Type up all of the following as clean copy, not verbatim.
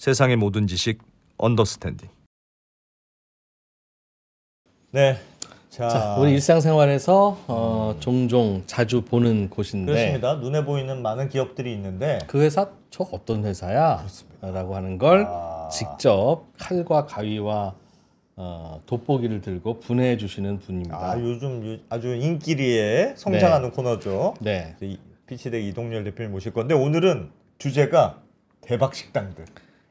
세상의 모든 지식 언더스탠딩. 네. 자, 우리 일상생활에서 종종 자주 보는 곳인데 그렇습니다. 눈에 보이는 많은 기업들이 있는데 그 회사 저 어떤 회사야? 그렇습니다. 라고 하는 걸 직접 칼과 가위와 돋보기를 들고 분해해 주시는 분입니다. 요즘 아주 인기리에 성장하는 코너죠. 네. 피치덱 이동열 대표님 모실 건데 오늘은 주제가 대박 식당들.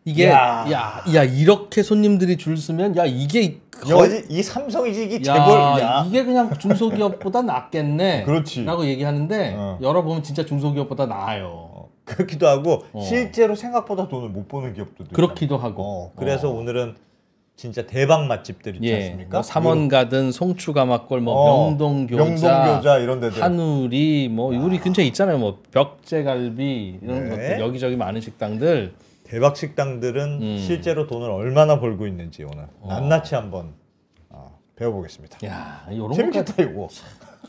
이게 야 이렇게 손님들이 줄 서면 이게 거의 이 삼성이지 이게 재벌 이게 그냥 중소기업보다 낫겠네. 그렇지. 라고 얘기하는데 열어보면 진짜 중소기업보다 나아요. 그렇기도 하고 실제로 생각보다 돈을 못 버는 기업도 그렇기도 하고. 그래서 오늘은 진짜 대박 맛집들 있지 않습니까? 뭐 삼원 가든 송추가막골, 뭐 명동교자 이런 데들, 한우리, 뭐 우리 근처에 있잖아요. 뭐 벽제갈비 이런 것들 여기저기 많은 식당들. 대박 식당들은 실제로 돈을 얼마나 벌고 있는지 오늘 낱낱이 한번 배워보겠습니다. 야, 이런 재밌겠다 이거.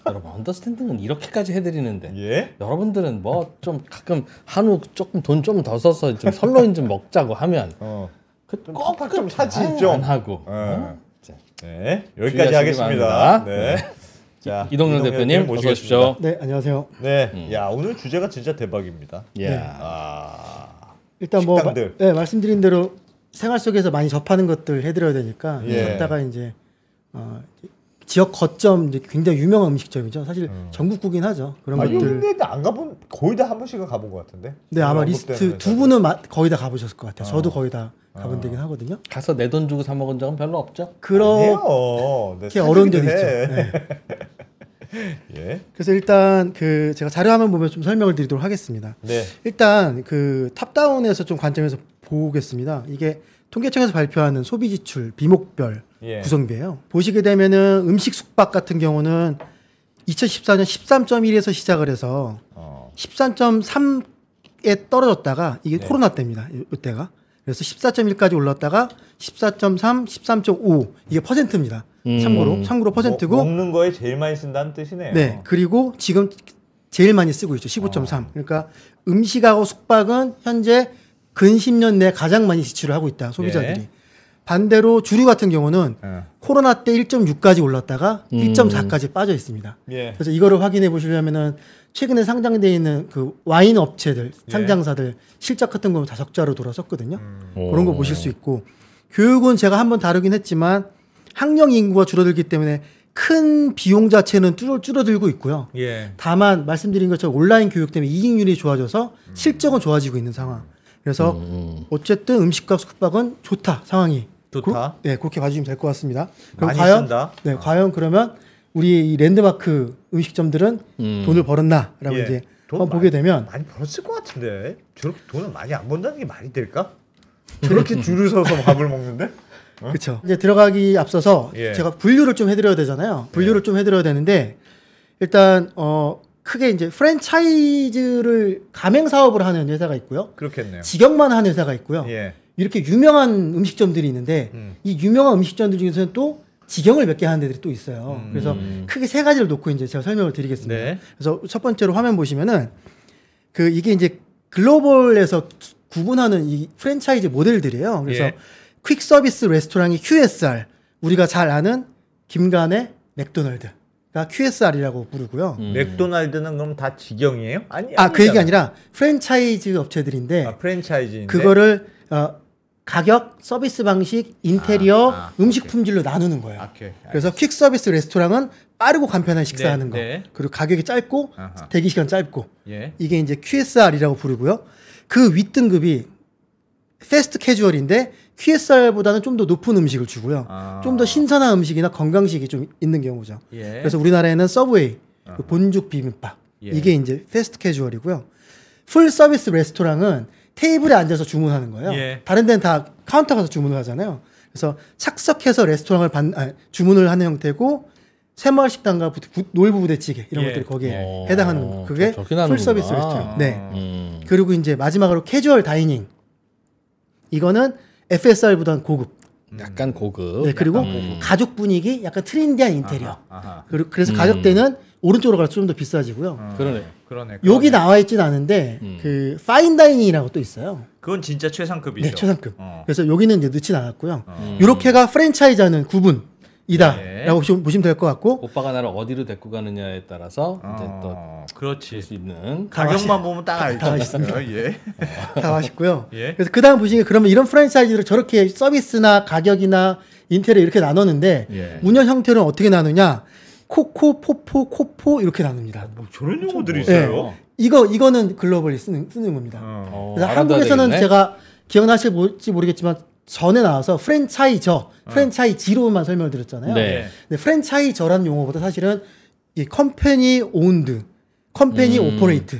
여러분 언더스탠딩은 이렇게까지 해드리는데 예? 여러분들은 뭐 좀 가끔 한우 조금 돈 좀 더 써서 좀 설로인 좀 먹자고 하면 꼭 좀 사지 안 하고. 네, 여기까지 하겠습니다. 네. 자, 이동열 대표님 어서 오십시오. 네, 안녕하세요. 네, 야 오늘 주제가 진짜 대박입니다. 일단 식당들. 말씀드린 대로 생활 속에서 많이 접하는 것들 해드려야 되니까 갔다가 이제 지역 거점 이제 굉장히 유명한 음식점이죠. 사실 전국구긴 하죠. 그런 것들. 근데 안 가본 거의 다 한 번씩은 가본 것 같은데. 네, 아마 리스트 두 분은 거의 다 가보셨을 것 같아요. 저도 거의 다 가본 데긴 하거든요. 가서 내 돈 주고 사 먹은 적은 별로 없죠. 그렇게 어려운 데도 있죠. 네. 예. 그래서 일단 제가 자료 화면 보면 좀 설명을 드리도록 하겠습니다. 네. 일단 탑다운에서 좀 관점에서 보겠습니다. 이게 통계청에서 발표하는 소비 지출 비목별 구성비예요. 보시게 되면은 음식 숙박 같은 경우는 2014년 13.1에서 시작을 해서 13.3에 떨어졌다가 이게 코로나 때입니다. 이때가. 그래서 14.1까지 올랐다가 14.3, 13.5 이게 퍼센트입니다. 참고로 퍼센트고 먹는 거에 제일 많이 쓴다는 뜻이네요. 네. 그리고 지금 제일 많이 쓰고 있죠. 15.3. 그러니까 음식하고 숙박은 현재 근 10년 내에 가장 많이 지출을 하고 있다. 소비자들이. 반대로 주류 같은 경우는 코로나 때 1.6까지 올랐다가 1.4까지 빠져 있습니다. 그래서 이거를 확인해 보시려면은 최근에 상장되어 있는 그 와인 업체들, 상장사들 실적 같은 거는 다 적자로 돌아섰거든요. 그런 거 보실 수 있고 교육은 제가 한번 다루긴 했지만 학령 인구가 줄어들기 때문에 큰 비용 자체는 줄어들고 있고요. 다만 말씀드린 것처럼 온라인 교육 때문에 이익률이 좋아져서 실적은 좋아지고 있는 상황. 그래서 어쨌든 음식과 숙박은 좋다 상황이. 좋다. 그렇게 봐주시면 될 것 같습니다. 그럼 많이 과연 쓴다. 과연 그러면 우리 이 랜드마크 음식점들은 돈을 벌었나라고 이제 한번 보게 되면 많이 벌었을 것 같은데 저렇게 돈을 많이 안 번다는 게 말이 될까? 저렇게 줄을 서서 밥을 먹는데? 그렇죠. 이제 들어가기 앞서서 제가 분류를 좀 해드려야 되잖아요. 분류를 좀 해드려야 되는데 일단 크게 이제 프랜차이즈를 가맹 사업을 하는 회사가 있고요. 그렇겠네요. 직영만 하는 회사가 있고요. 이렇게 유명한 음식점들이 있는데 이 유명한 음식점들 중에서는 또 직영을 몇 개 하는 데들이 또 있어요. 그래서 크게 세 가지를 놓고 이제 제가 설명을 드리겠습니다. 그래서 첫 번째로 화면 보시면은 이게 이제 글로벌에서 구분하는 이 프랜차이즈 모델들이에요. 그래서 퀵 서비스 레스토랑이 QSR, 우리가 잘 아는 김간의 맥도날드가 QSR이라고 부르고요. 맥도날드는 그럼 다 직영이에요? 그 얘기 아니라 프랜차이즈 업체들인데 프랜차이즈인데 그거를 가격, 서비스 방식, 인테리어, 음식 품질로 나누는 거예요. 그래서 퀵 서비스 레스토랑은 빠르고 간편한 식사하는 거. 그리고 가격이 짧고 대기 시간 짧고. 이게 이제 QSR이라고 부르고요. 그 윗등급이 패스트 캐주얼인데 QSR보다는 좀 더 높은 음식을 주고요. 좀 더 신선한 음식이나 건강식이 좀 있는 경우죠. 그래서 우리나라에는 서브웨이, 본죽 비빔밥 이게 이제 패스트 캐주얼이고요. 풀 서비스 레스토랑은 테이블에 앉아서 주문하는 거예요. 다른 데는 다 카운터 가서 주문을 하잖아요. 그래서 착석해서 레스토랑을 주문을 하는 형태고 새마을 식당과 놀부 부대찌개 이런 것들이 거기에 해당하는 겁니다. 그게 풀 서비스 레스토랑. 그리고 이제 마지막으로 캐주얼 다이닝. 이거는 FSR보다는 고급. 약간 고급. 그리고 가족 분위기, 약간 트렌디한 인테리어. 그래서 가격대는 오른쪽으로 갈수록 좀 더 비싸지고요. 그러네. 그러네. 여기 나와 있진 않은데 그 파인다이닝이라고 또 있어요. 그건 진짜 최상급이죠. 네, 최상급. 그래서 여기는 이제 넣진 않았고요. 요렇게가 프랜차이즈하는 구분이다라고 보시면 될 것 같고. 오빠가 나를 어디로 데리고 가느냐에 따라서 이제 또 그렇지. 볼 수 있는 가격만 보면 딱 알죠. 다 있습니다. 예. 다 맛있고요. 예. 그래서 그다음 보시면 그러면 이런 프랜차이즈를 저렇게 서비스나 가격이나 인테리어 이렇게 나눴는데 예. 운영 형태는 어떻게 나누냐? 코코, 포포, 코포 이렇게 나눕니다. 뭐 저런 용어들이 네. 있어요. 이거는 글로벌리 쓰는 겁니다. 그래서 알아둬야 한국에서는 되겠네. 제가 기억나실지 모르겠지만 전에 나와서 프랜차이지로만 설명을 드렸잖아요. 네. 근데 프랜차이저라는 용어보다 사실은 이 컴퍼니 오운드, 컴퍼니 오퍼레이트,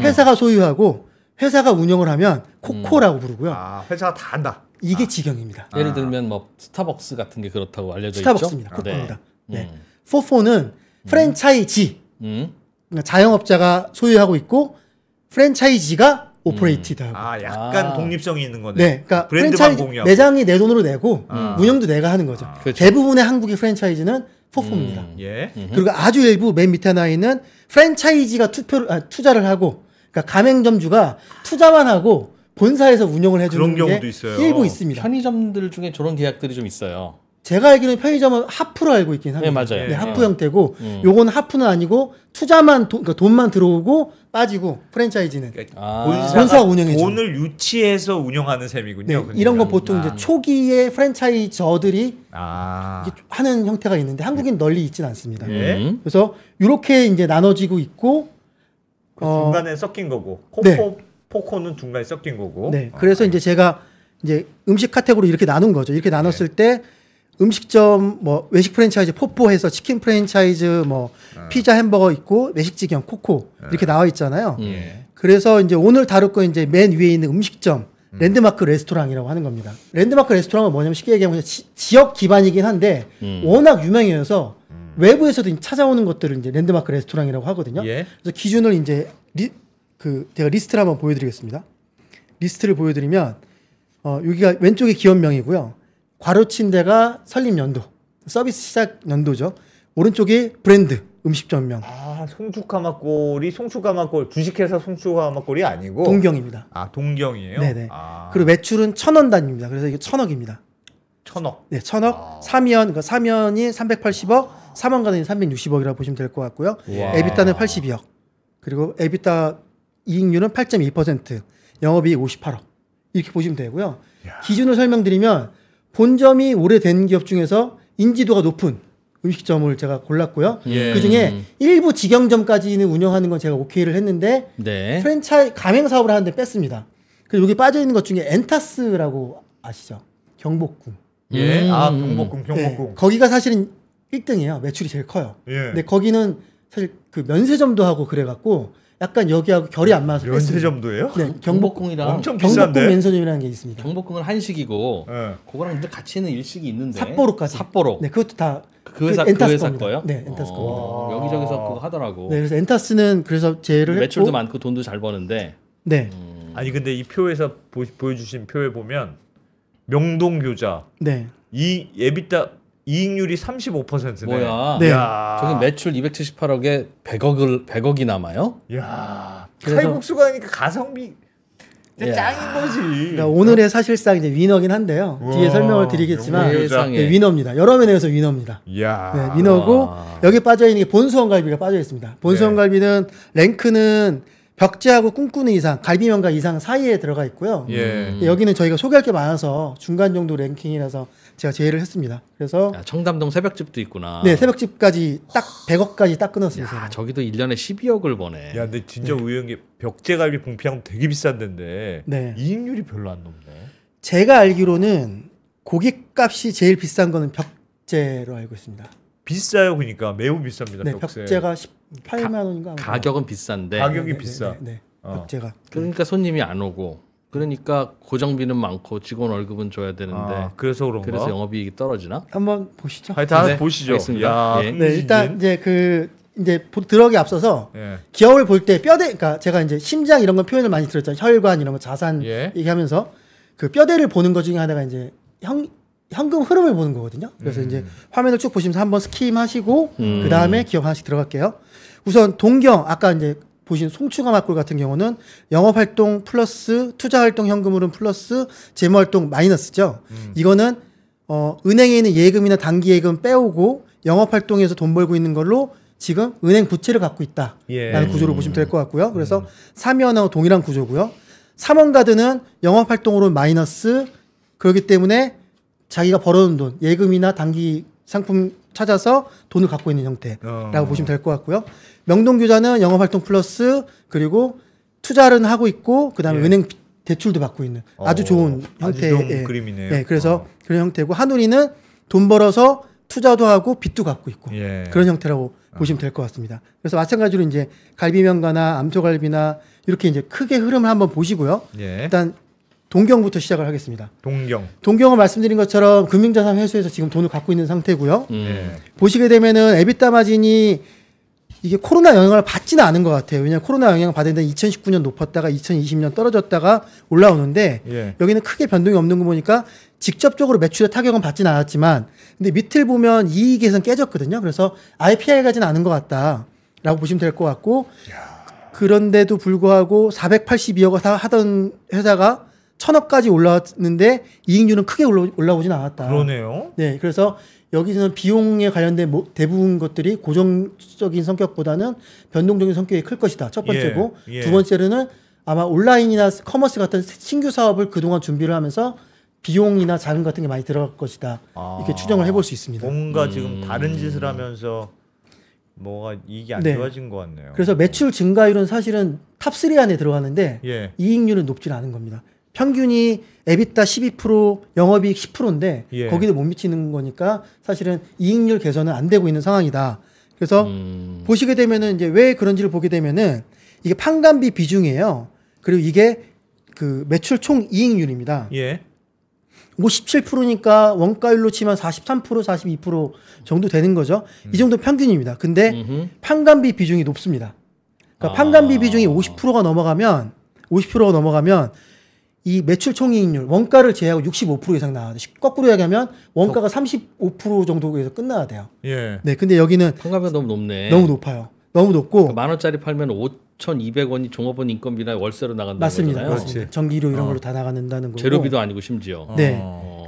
회사가 소유하고 회사가 운영을 하면 코코라고 부르고요. 회사가 다 한다. 이게 직영입니다. 예를 들면 뭐 스타벅스 같은 게 그렇다고 알려져 스타벅스입니다. 있죠. 코코입니다. 네. 네. 포포는 프랜차이지, 그러니까 자영업자가 소유하고 있고 프랜차이지가 오퍼레이티드하고. 약간 독립성이 있는 거네. 네, 그러니까 브랜드만 프랜차이즈 공유하고. 매장이 내 돈으로 내고 운영도 내가 하는 거죠. 그렇죠. 대부분의 한국의 프랜차이즈는 포포입니다. 예. 그리고 아주 일부 맨 밑에 하나 있는 프랜차이지가 투자를 하고, 그러니까 가맹점주가 투자만 하고 본사에서 운영을 해주는 그런 경우도 게 있어요. 일부 있습니다. 편의점들 중에 저런 계약들이 좀 있어요. 제가 알기로는 편의점은 하프로 알고 있긴 합니다. 네, 맞아요. 네, 하프 네. 형태고, 요건 하프는 아니고 투자만 그러니까 돈만 들어오고 빠지고 프랜차이즈는 본사 운영해주는. 돈을 유치해서 운영하는 셈이군요. 네, 그러니까. 이런 거 보통 이제 초기에 프랜차이저들이 이게 하는 형태가 있는데 한국엔 널리 있지는 않습니다. 예. 그래서 이렇게 이제 나눠지고 있고 중간에 섞인 거고 네. 포코는 중간에 섞인 거고. 네, 그래서 이제 제가 이제 음식 카테고리 이렇게 나눈 거죠. 이렇게 나눴을 때 음식점 뭐 외식 프랜차이즈 포포해서 치킨 프랜차이즈 뭐 피자 햄버거 있고 외식직영 코코 이렇게 나와 있잖아요. 그래서 이제 오늘 다룰 거 이제 맨 위에 있는 음식점 랜드마크 레스토랑이라고 하는 겁니다. 랜드마크 레스토랑은 뭐냐면 쉽게 얘기하면 지역 기반이긴 한데 워낙 유명해서 외부에서도 찾아오는 것들을 이제 랜드마크 레스토랑이라고 하거든요. 예. 그래서 기준을 이제 제가 리스트를 한번 보여드리겠습니다. 리스트를 보여드리면 여기가 왼쪽에 기업명이고요. 괄호친 데가 설립 연도, 서비스 시작 연도죠. 오른쪽이 브랜드, 음식점명. 송추가마골이 송추가마골 주식회사 송추가마골이 아니고 동경입니다. 동경이에요. 네네. 그리고 매출은 1,000원 단위입니다. 그래서 이게 1,000억입니다. 1,000억. 네, 1,000억. 사면, 그러니까 사면이 380억, 3원 가능이 360억이라고 보시면 될 것 같고요. 우와. 에비타는 82억. 그리고 에비타 이익률은 8.2%, 영업이익 58억. 이렇게 보시면 되고요. 기준을 설명드리면 본점이 오래된 기업 중에서 인지도가 높은 음식점을 제가 골랐고요. 그 중에 일부 직영점까지는 운영하는 건 제가 오케이를 했는데 네. 가맹 사업을 하는데 뺐습니다. 그리고 여기 빠져 있는 것 중에 엔타스라고 아시죠? 경복궁. 예. 경복궁. 네, 거기가 사실은 1등이에요. 매출이 제일 커요. 예. 근데 거기는 사실 그 면세점도 하고 그래갖고 약간 여기하고 결이 안 맞아서 면세점도예요? 네, 경복궁이랑 엄청 경복궁 비싼데. 면세점이라는 게 있습니다. 경복궁은 한식이고 예. 그거랑 근데 같이 있는 일식이 있는데 삿포로까지. 삿포로. 네, 그것도 다 그 회사 엔타스 회사 겁니다. 거요? 네, 엔타스 겁니다. 여기저기서 그거 하더라고. 네, 그래서 엔타스는 그래서 제외를 매출도 했고, 많고 돈도 잘 버는데. 네, 아니 근데 이 표에서 보여주신 표에 보면 명동교자 네, 이 에비타 이익률이 35%네. 뭐야? 네. 야. 저기 매출 278억에 100억이 남아요? 야. 그래서- 칼국수가 하니까 가성비 진짜 야. 짱인 거지. 그러니까 오늘의 사실상 이제 위너긴 한데요. 뒤에 우와, 설명을 드리겠지만 명동교자. 세상에. 네, 위너입니다. 여러 면에서 위너입니다. 야. 네, 위너고 와. 여기 빠져 있는 게 본수원갈비가 빠져 있습니다. 본수원갈비는 랭크는 벽제하고 꿈꾸는 이상, 갈비명가 이상 사이에 들어가 있고요. 예. 여기는 저희가 소개할 게 많아서 중간 정도 랭킹이라서 제가 제외를 했습니다. 그래서 야, 청담동 새벽집도 있구나. 네, 새벽집까지 딱 100억까지 딱 끊었어요. 야, 제가. 저기도 1년에 12억을 버네. 야, 근데 진짜 의외인 게 벽제갈비 봉피하면 되게 비싼 데인데 네. 이익률이 별로 안 높네. 제가 알기로는 고깃값이 제일 비싼 거는 벽제로 알고 있습니다. 비싸요, 그러니까 매우 비쌉니다. 네, 벽제. 벽제가 18만 원인가? 아마. 가격은 비싼데. 가격이 네, 비싸. 네, 네. 어. 벽제가. 그러니까 손님이 안 오고. 그러니까 고정비는 많고 직원 월급은 줘야 되는데. 그래서 그런가? 그래서 영업이익이 떨어지나? 한번 보시죠. 하여튼 한번 네, 보시죠. 알겠습니다. 야, 예. 네, 일단 이제 들어가기 앞서서 예. 기업을 볼 때 그러니까 제가 이제 심장 이런 거 표현을 많이 들었잖아요. 혈관 이런 거 자산 예. 얘기하면서 그 뼈대를 보는 것 중에 하나가 이제 현금 흐름을 보는 거거든요. 그래서 이제 화면을 쭉 보시면서 한번 스킴하시고 그 다음에 기업 하나씩 들어갈게요. 우선 동경 아까 이제 보신 송추가 막골 같은 경우는 영업활동 플러스 투자활동 현금흐름 플러스 재무활동 마이너스죠. 이거는 은행에 있는 예금이나 단기예금 빼오고 영업활동에서 돈 벌고 있는 걸로 지금 은행 부채를 갖고 있다라는 구조로 보시면 될 것 같고요. 그래서 3위원하고 동일한 구조고요. 3원가드는 영업활동으로 마이너스, 그렇기 때문에 자기가 벌어놓은 돈, 예금이나 단기 상품 찾아서 돈을 갖고 있는 형태라고 보시면 될 것 같고요. 명동규자는 영업활동 플러스, 그리고 투자는 하고 있고, 그 다음에 은행 대출도 받고 있는 아주 좋은 형태의 아주 좋은 그림이네요. 네, 그래서 그런 형태고, 한우리는 돈 벌어서 투자도 하고 빚도 갖고 있고 그런 형태라고 보시면 될 것 같습니다. 그래서 마찬가지로 이제 갈비명가나 암소갈비나 이렇게 이제 크게 흐름을 한번 보시고요. 일단 동경부터 시작을 하겠습니다. 동경은 말씀드린 것처럼 금융자산 회수에서 지금 돈을 갖고 있는 상태고요. 보시게 되면은 에비타 마진이 이게 코로나 영향을 받지는 않은 것 같아요. 왜냐하면 코로나 영향을 받았는데 2019년 높았다가 2020년 떨어졌다가 올라오는데 여기는 크게 변동이 없는 거 보니까 직접적으로 매출에 타격은 받지는 않았지만, 근데 밑을 보면 이익에선 깨졌거든요. 그래서 아예 피해 가지는 않은 것 같다라고 보시면 될 것 같고, 그런데도 불구하고 482억 원 하던 회사가 1000억까지 올라왔는데 이익률은 크게 올라오진 않았다. 그러네요. 네, 그래서 여기서는 비용에 관련된 대부분 것들이 고정적인 성격보다는 변동적인 성격이 클 것이다. 첫 번째고, 두 번째로는 아마 온라인이나 커머스 같은 신규 사업을 그동안 준비를 하면서 비용이나 자금 같은 게 많이 들어갈 것이다. 이렇게 추정을 해볼 수 있습니다. 뭔가 지금 다른 짓을 하면서 뭐가 이익이 안 좋아진 것 같네요. 그래서 매출 증가율은 사실은 탑3 안에 들어가는데 이익률은 높지는 않은 겁니다. 평균이 에비타 12%, 영업이익 10%인데 거기도 못 미치는 거니까 사실은 이익률 개선은 안 되고 있는 상황이다. 그래서 보시게 되면은 이제 왜 그런지를 보게 되면은 이게 판관비 비중이에요. 그리고 이게 그 매출 총 이익률입니다. 57%니까 원가율로 치면 43%, 42% 정도 되는 거죠. 이 정도 평균입니다. 근데 판관비 비중이 높습니다. 그러니까 판관비 비중이 50%가 넘어가면 이 매출 총이익률, 원가를 제외하고 65% 이상 나와야 돼. 거꾸로 얘기하면 원가가 35% 정도에서 끝나야 돼요. 네, 근데 여기는 판관비가 너무 높네. 너무 높아요. 너무 높고. 그러니까 10,000원짜리 팔면 5,200원이 종업원 인건비나 월세로 나간다는 맞습니다. 거잖아요. 맞습니다. 전기료 이런 걸로 다 나간다는 거고. 재료비도 아니고 심지어. 네.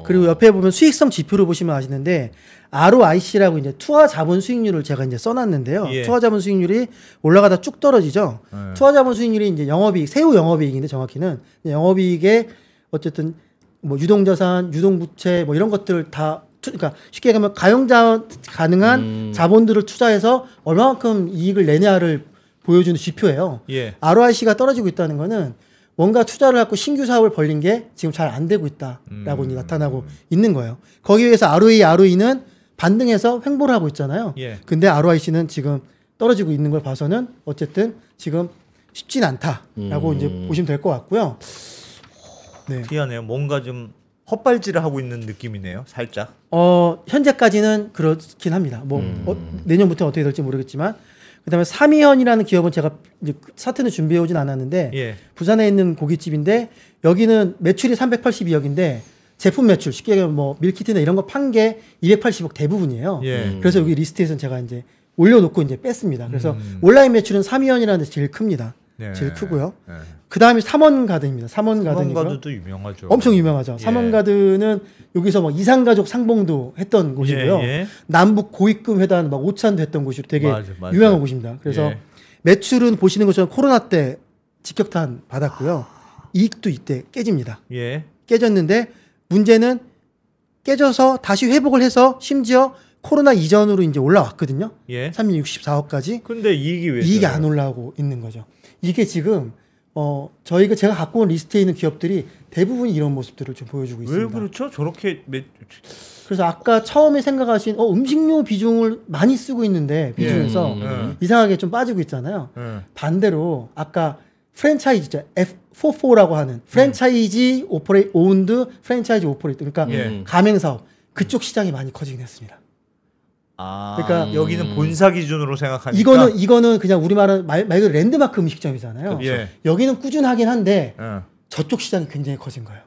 그리고 옆에 보면 수익성 지표를 보시면 아시는데 ROIC라고 이제 투하 자본 수익률을 제가 이제 써놨는데요. 투하 자본 수익률이 올라가다 쭉 떨어지죠. 투하 자본 수익률이 이제 영업이익, 세후 영업이익인데 정확히는 영업이익에 어쨌든 뭐 유동자산, 유동부채 뭐 이런 것들을 다 그러니까 쉽게 얘기하면 가용자 가능한 자본들을 투자해서 얼마만큼 이익을 내냐를 보여주는 지표예요. ROIC가 떨어지고 있다는 거는 뭔가 투자를 하고 신규 사업을 벌린 게 지금 잘 안 되고 있다라고 나타나고 있는 거예요. 거기에 비해서 ROE는 반등해서 횡보를 하고 있잖아요. 근데 ROIC는 지금 떨어지고 있는 걸 봐서는 어쨌든 지금 쉽진 않다라고 이제 보시면 될 것 같고요. 네. 특이하네요. 뭔가 좀 헛발질을 하고 있는 느낌이네요. 살짝. 현재까지는 그렇긴 합니다. 뭐 내년부터 어떻게 될지 모르겠지만. 그다음에 삼이현이라는 기업은 제가 이제 사태는 준비해 오진 않았는데 부산에 있는 고깃집인데 여기는 매출이 382억인데 제품 매출 쉽게 얘기하면 뭐 밀키트나 이런 거 판 게 280억 대부분이에요. 그래서 여기 리스트에서는 제가 이제 올려놓고 이제 뺐습니다. 그래서 온라인 매출은 삼이현이라는 데서 제일 큽니다. 제일 크고요. 그 다음에 삼원가든입니다. 삼원가든도 유명하죠. 엄청 유명하죠. 삼원가든은 여기서 뭐 이상가족 상봉도 했던 곳이고요. 남북 고입금 회단 막 오찬도 했던 곳이고 되게 맞아. 유명한 곳입니다. 그래서 매출은 보시는 것처럼 코로나 때 직격탄 받았고요. 이익도 이때 깨집니다. 깨졌는데 문제는 깨져서 다시 회복을 해서 심지어 코로나 이전으로 이제 올라왔거든요. 364억까지. 근데 이익이 안 올라오고 있는 거죠. 이게 지금 제가 갖고 온 리스트에 있는 기업들이 대부분 이런 모습들을 좀 보여주고 있습니다. 왜 그렇죠? 저렇게 그래서 아까 처음에 생각하신 음식료 비중을 많이 쓰고 있는데 비중에서 이상하게 좀 빠지고 있잖아요. 반대로 아까 프랜차이즈 있죠. F44라고 하는 프랜차이즈 오운드 프랜차이즈 오퍼레이터 그러니까 가맹사업 그쪽 시장이 많이 커지긴 했습니다. 그러니까 여기는 본사 기준으로 생각하니까 이거는 그냥 우리말은 말 그대로 랜드마크 음식점이잖아요. 그렇죠. 여기는 꾸준하긴 한데 저쪽 시장이 굉장히 커진 거예요.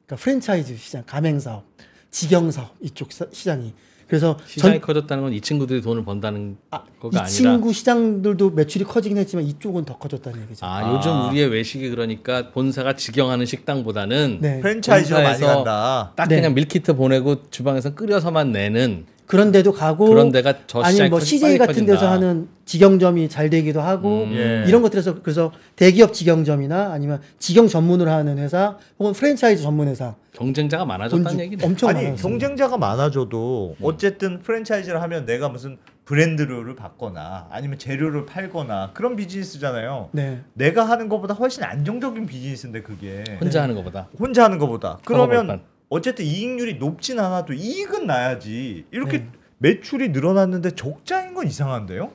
그러니까 프랜차이즈 시장, 가맹사업, 직영사업 이쪽 시장이. 그래서 시장이 커졌다는 건 이 친구들이 돈을 번다는 거가 이 아니라 친구 시장들도 매출이 커지긴 했지만 이쪽은 더 커졌다는 얘기죠. 요즘 우리의 외식이 그러니까 본사가 직영하는 식당보다는 네. 프랜차이즈가 많이 본사에서 간다. 딱 네. 그냥 밀키트 보내고 주방에서 끓여서만 내는 그런 데도 가고 그런 데가 저 아니면 시장이 뭐 CJ 빨리 같은 데서 커진다. 하는 직영점이 잘 되기도 하고 예. 이런 것들에서 그래서 대기업 직영점이나 아니면 직영 전문으로 하는 회사 혹은 프랜차이즈 전문 회사 경쟁자가 많아졌다는 얘기네. 엄청 아니 많았습니다. 경쟁자가 많아져도 어쨌든 프랜차이즈를 하면 내가 무슨 브랜드료를 받거나 아니면 재료를 팔거나 그런 비즈니스잖아요. 네. 내가 하는 것보다 훨씬 안정적인 비즈니스인데 그게 혼자 하는 것보다. 혼자 하는 것보다. 그러면 판. 어쨌든 이익률이 높진 않아도 이익은 나야지. 이렇게 네. 매출이 늘어났는데 적자인 건 이상한데요?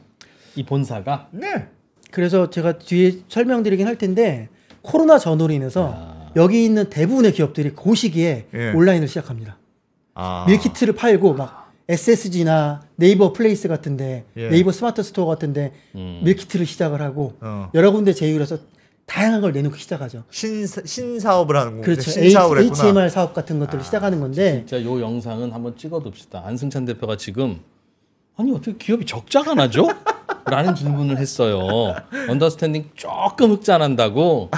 이 본사가 네. 그래서 제가 뒤에 설명드리긴 할 텐데 코로나 전후로 인해서 여기 있는 대부분의 기업들이 그 시기에 예. 온라인을 시작합니다. 아. 밀키트를 팔고 막 SSG나 네이버 플레이스 같은데 예. 네이버 스마트 스토어 같은데 밀키트를 시작을 하고 여러 군데 제휴를 해서 다양한 걸 내놓기 시작하죠. 신사업을 하는 거군요. 그렇죠. 신사업을 했구나. HMR 사업 같은 것들을 시작하는 건데 진짜 요 영상은 한번 찍어둡시다. 안승찬 대표가 지금 아니 어떻게 기업이 적자가 나죠? 라는 질문을 했어요. 언더스탠딩 조금 흑자 난다고.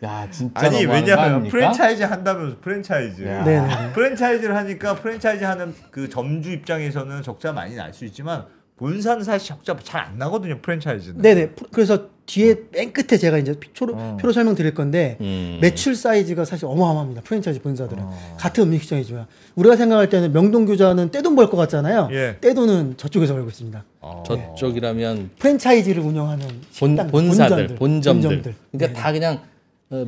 야 진짜 아니 너무한 거 왜냐하면 아닙니까? 프랜차이즈 한다면서 프랜차이즈. 네네. 프랜차이즈를 하니까 프랜차이즈 하는 그 점주 입장에서는 적자 많이 날 수 있지만 본사는 사실 적자 잘 안 나거든요. 프랜차이즈는. 네네. 그래서 뒤에 맨 끝에 제가 이제 표로 설명드릴 건데 매출 사이즈가 사실 어마어마합니다. 프랜차이즈 본사들은 같은 음식점이지만 우리가 생각할 때는 명동교자는 떼돈 벌 것 같잖아요. 예. 떼돈은 저쪽에서 벌고 있습니다. 저쪽이라면 프랜차이즈를 운영하는 식당, 본사들, 본점들. 그러니까 네. 다 그냥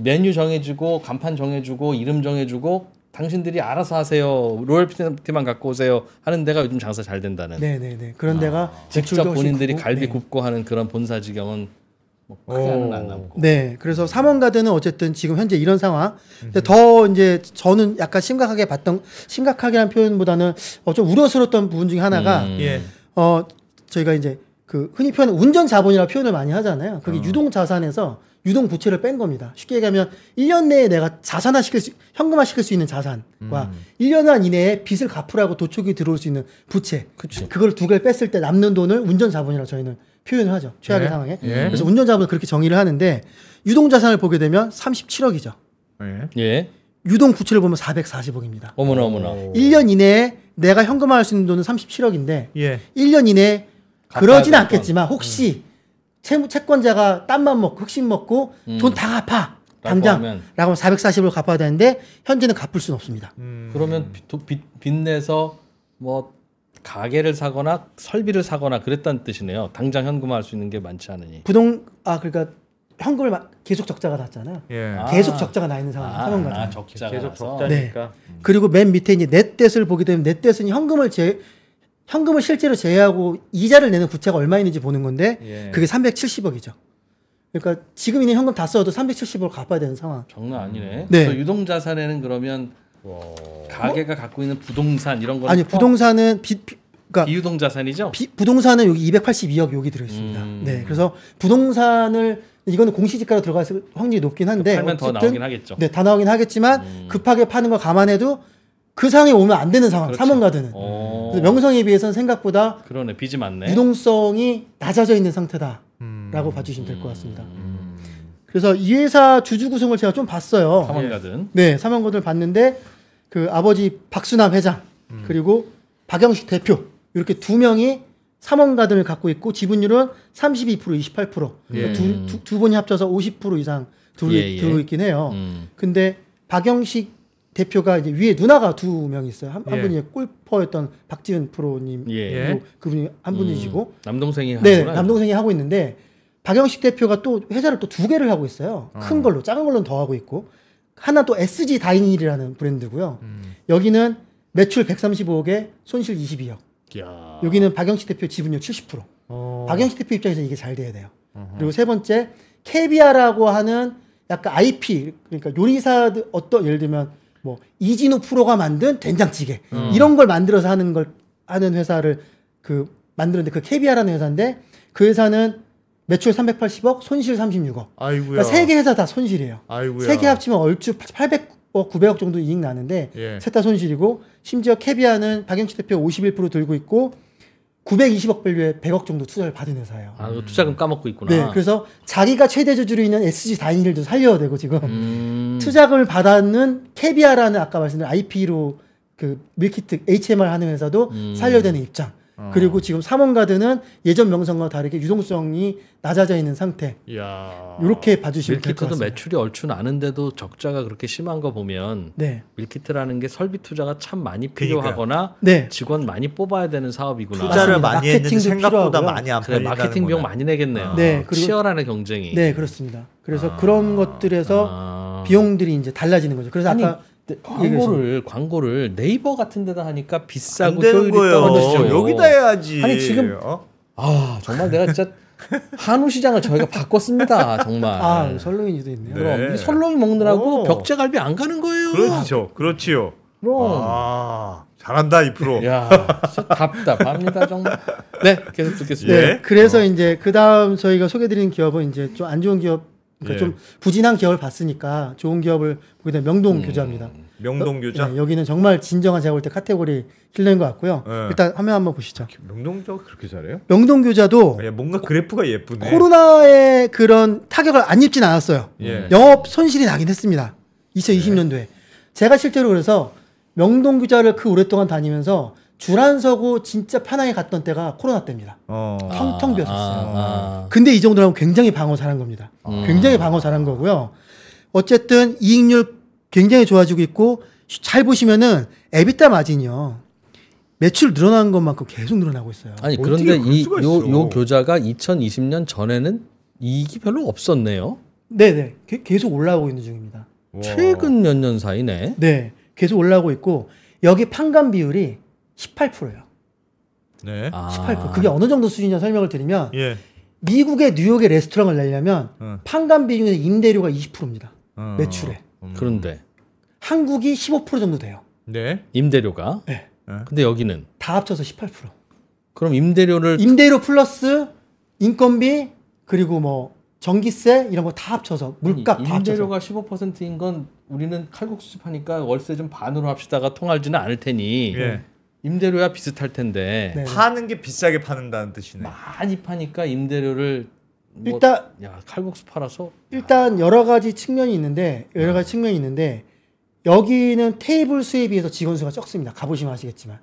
메뉴 정해주고 간판 정해주고 이름 정해주고 당신들이 알아서 하세요. 로열티만 갖고 오세요. 하는 데가 요즘 장사 잘 된다는. 네네네. 그런 데가 직접 매출도 훨씬 본인들이 크고, 갈비 네. 굽고 하는 그런 본사 지경은 뭐 크게는 안 남고. 네, 그래서 삼원가드는 어쨌든 지금 현재 이런 상황. 근데 더 이제 저는 약간 심각하게란 표현보다는 좀 우려스러웠던 부분 중에 하나가 예. 저희가 이제 그 흔히 표현하는 운전 자본이라고 표현을 많이 하잖아요. 그게 유동 자산에서 유동 부채를 뺀 겁니다. 쉽게 얘기하면 1년 내에 내가 현금화 시킬 수 있는 자산과 1년 안 이내에 빚을 갚으라고 도촉이 들어올 수 있는 부채. 그걸 두 개를 뺐을 때 남는 돈을 운전 자본이라고 저희는 표현을 하죠. 최악의 예. 상황에. 예. 그래서 운전 자본을 그렇게 정의를 하는데 유동 자산을 보게 되면 37억이죠. 예. 예. 유동 부채를 보면 440억입니다. 어머나 어머나. 1년 이내에 내가 현금화할 수 있는 돈은 37억인데 예. 1년 이내에 갚아야 그러진 될 않겠지만 혹시 채권자가 땀만 먹고 흑심 먹고 돈 다 갚아 당장 하면. 라고 하면 440을 갚아야 되는데 현재는 갚을 수는 없습니다. 그러면 빚내서 뭐 가게를 사거나 설비를 사거나 그랬다는 뜻이네요. 당장 현금화할 수 있는 게 많지 않으니. 그러니까 현금을 계속 적자가 났잖아요. 예. 계속 적자가 나 있는 상황 상황까지. 적자가 계속 나서. 적자니까. 그리고 맨 밑에 이제 넷댓을 보게 되면 넷댓은 현금을 실제로 제외하고 이자를 내는 부채가 얼마 있는지 보는 건데 예. 그게 370억이죠. 그러니까 지금 있는 현금 다 써도 370억을 갚아야 되는 상황. 장난 아니네. 네. 그래서 유동자산에는 그러면 가게가 갖고 있는 부동산 이런 거는 아니 부동산은 그러니까 비유동자산이죠? 부동산은 여기 282억 여기 들어 있습니다. 네, 그래서 부동산을 이거는 공시지가로 들어갈 확률이 높긴 한데 팔면 더 어쨌든 나오긴 하겠죠. 네, 다 나오긴 하겠지만 급하게 파는 걸 감안해도 그 상황에 오면 안 되는 상황. 그렇지. 삼원가드는. 그래서 명성에 비해서는 생각보다 그러네. 빚이 많네. 유동성이 낮아져 있는 상태다라고 봐주시면 될 것 같습니다. 그래서 이 회사 주주 구성을 제가 좀 봤어요. 삼원가든. 네, 삼원가드를 봤는데 그 아버지 박수남 회장 그리고 박영식 대표 이렇게 두 명이 삼원가든을 갖고 있고 지분율은 32%, 28%. 그러니까 두 분이 합쳐서 50% 이상 들어있긴 해요. 근데 박영식 대표가 이제 위에 누나가 두 명 있어요. 한 분이 골퍼였던 박지은 프로님, 예. 그분이 한 분이시고, 남동생이 네, 하구나. 남동생이 하고 있는데 박영식 대표가 또 회사를 또 두 개를 하고 있어요. 큰 걸로, 작은 걸로는 더 하고 있고, 하나 또 SG 다이닐이라는 브랜드고요. 여기는 매출 135억에 손실 22억. 야. 여기는 박영식 대표 지분율 70%. 박영식 대표 입장에서 이게 잘 돼야 돼요. 그리고 세 번째, 캐비아라고 하는 약간 IP, 그러니까 요리사들 예를 들면 뭐 이진우 프로가 만든 된장찌개 이런 걸 만들어서 하는 회사를 만드는데 그 캐비아라는 회사인데 그 회사는 매출 380억, 손실 36억. 아이고야. 그러니까 세 개 회사 다 손실이에요. 아이고야. 세 개 합치면 얼추 800억 600억, 900억 정도 이익 나는데 예. 셋 다 손실이고 심지어 캐비아는 박영치 대표 51% 들고 있고 920억 밸류에 100억 정도 투자를 받은 회사예요. 아, 투자금 까먹고 있구나. 네, 그래서 자기가 최대 주주로 있는 SG 다인일도 살려야 되고 지금 투자금을 받았는 캐비아라는 아까 말씀드린 IP로 그 밀키트 HMR 하는 회사도 살려야 되는 입장. 그리고 지금 삼원가드는 예전 명성과 다르게 유동성이 낮아져 있는 상태. 이렇게 봐주시면 될 것 밀키트도 같습니다. 매출이 얼추 나는데도 적자가 그렇게 심한 거 보면 네. 밀키트라는 게 설비 투자가 참 많이 필요하거나 네. 직원 많이 뽑아야 되는 사업이구나. 투자를 맞습니다. 많이 했는데 마케팅도 생각보다 필요하고요. 많이 안 그래, 팔린다는 마케팅 비용 거네. 많이 내겠네요. 네, 그리고- 치열하네 경쟁이. 네, 그렇습니다. 그래서 그런 것들에서 비용들이 이제 달라지는 거죠. 그래서 아니, 아까 광고를 네이버 같은 데다 하니까 안 비싸고 되는 효율이 거예요. 떨어지죠. 여기다 해야지. 아니, 지금 아 정말 내가 진짜 한우 시장을 저희가 바꿨습니다. 정말. 아, 설렁이도 있네요. 네. 그럼 이 설렁이 먹느라고 오. 벽제갈비 안 가는 거예요. 그렇죠, 그렇지요. 그럼. 아, 잘한다 이 프로. 야, 진짜 답답합니다 정말. 네, 계속 듣겠습니다. 예. 네, 그래서 이제 그 다음 저희가 소개드린 기업은 이제 좀 안 좋은 기업, 그러니까 예. 좀 부진한 기업을 봤으니까 좋은 기업을 보게 되면 명동교자입니다. 명동교자. 네, 여기는 정말 진정한 제가 볼 때 카테고리 힐러인 것 같고요. 네. 일단 화면 한번 보시죠. 명동교가 그렇게 잘해요? 명동교자도 야, 뭔가 그래프가 예쁘네. 코로나의 그런 타격을 안 입진 않았어요. 예. 영업 손실이 나긴 했습니다. 2020년도에. 제가 실제로 그래서 명동교자를 그 오랫동안 다니면서 줄 안 서고 진짜 편하게 갔던 때가 코로나 때입니다. 텅텅 비었었어요. 근데 이 정도라면 굉장히 방어 잘한 겁니다. 굉장히 방어 잘한 거고요. 어쨌든 이익률 굉장히 좋아지고 있고 잘 보시면은 에비타 마진이요. 매출 늘어나는 것만큼 계속 늘어나고 있어요. 아니 어떻게 그런데 그럴 수가 있어. 요 교자가 2020년 전에는 이익이 별로 없었네요. 네네. 계속 올라오고 있는 중입니다. 와. 최근 몇 년 사이네. 네. 계속 올라오고 있고 여기 판관 비율이 18%예요. 네. 18%. 그게 어느 정도 수준이냐 설명을 드리면 예. 미국의 뉴욕의 레스토랑을 내려면 어. 판관 비중에서 임대료가 20%입니다. 어. 매출에. 그런데 한국이 15% 정도 돼요. 네. 임대료가. 네. 근데 여기는 다 합쳐서 18%. 그럼 임대료를 임대료 플러스 인건비 그리고 뭐 전기세 이런 거 다 합쳐서 물값 다 합쳐서. 임대료가 15%인 건 우리는 칼국수집 하니까 월세 좀 반으로 합시다가 통하지는 않을 테니 예. 임대료야 비슷할 텐데 네. 파는 게 비싸게 파는다는 뜻이네. 많이 파니까 임대료를 뭐, 일단 야 칼국수 팔아서 일단 여러 가지 측면이 있는데 여기는 테이블 수에 비해서 직원 수가 적습니다. 가보시면 아시겠지만.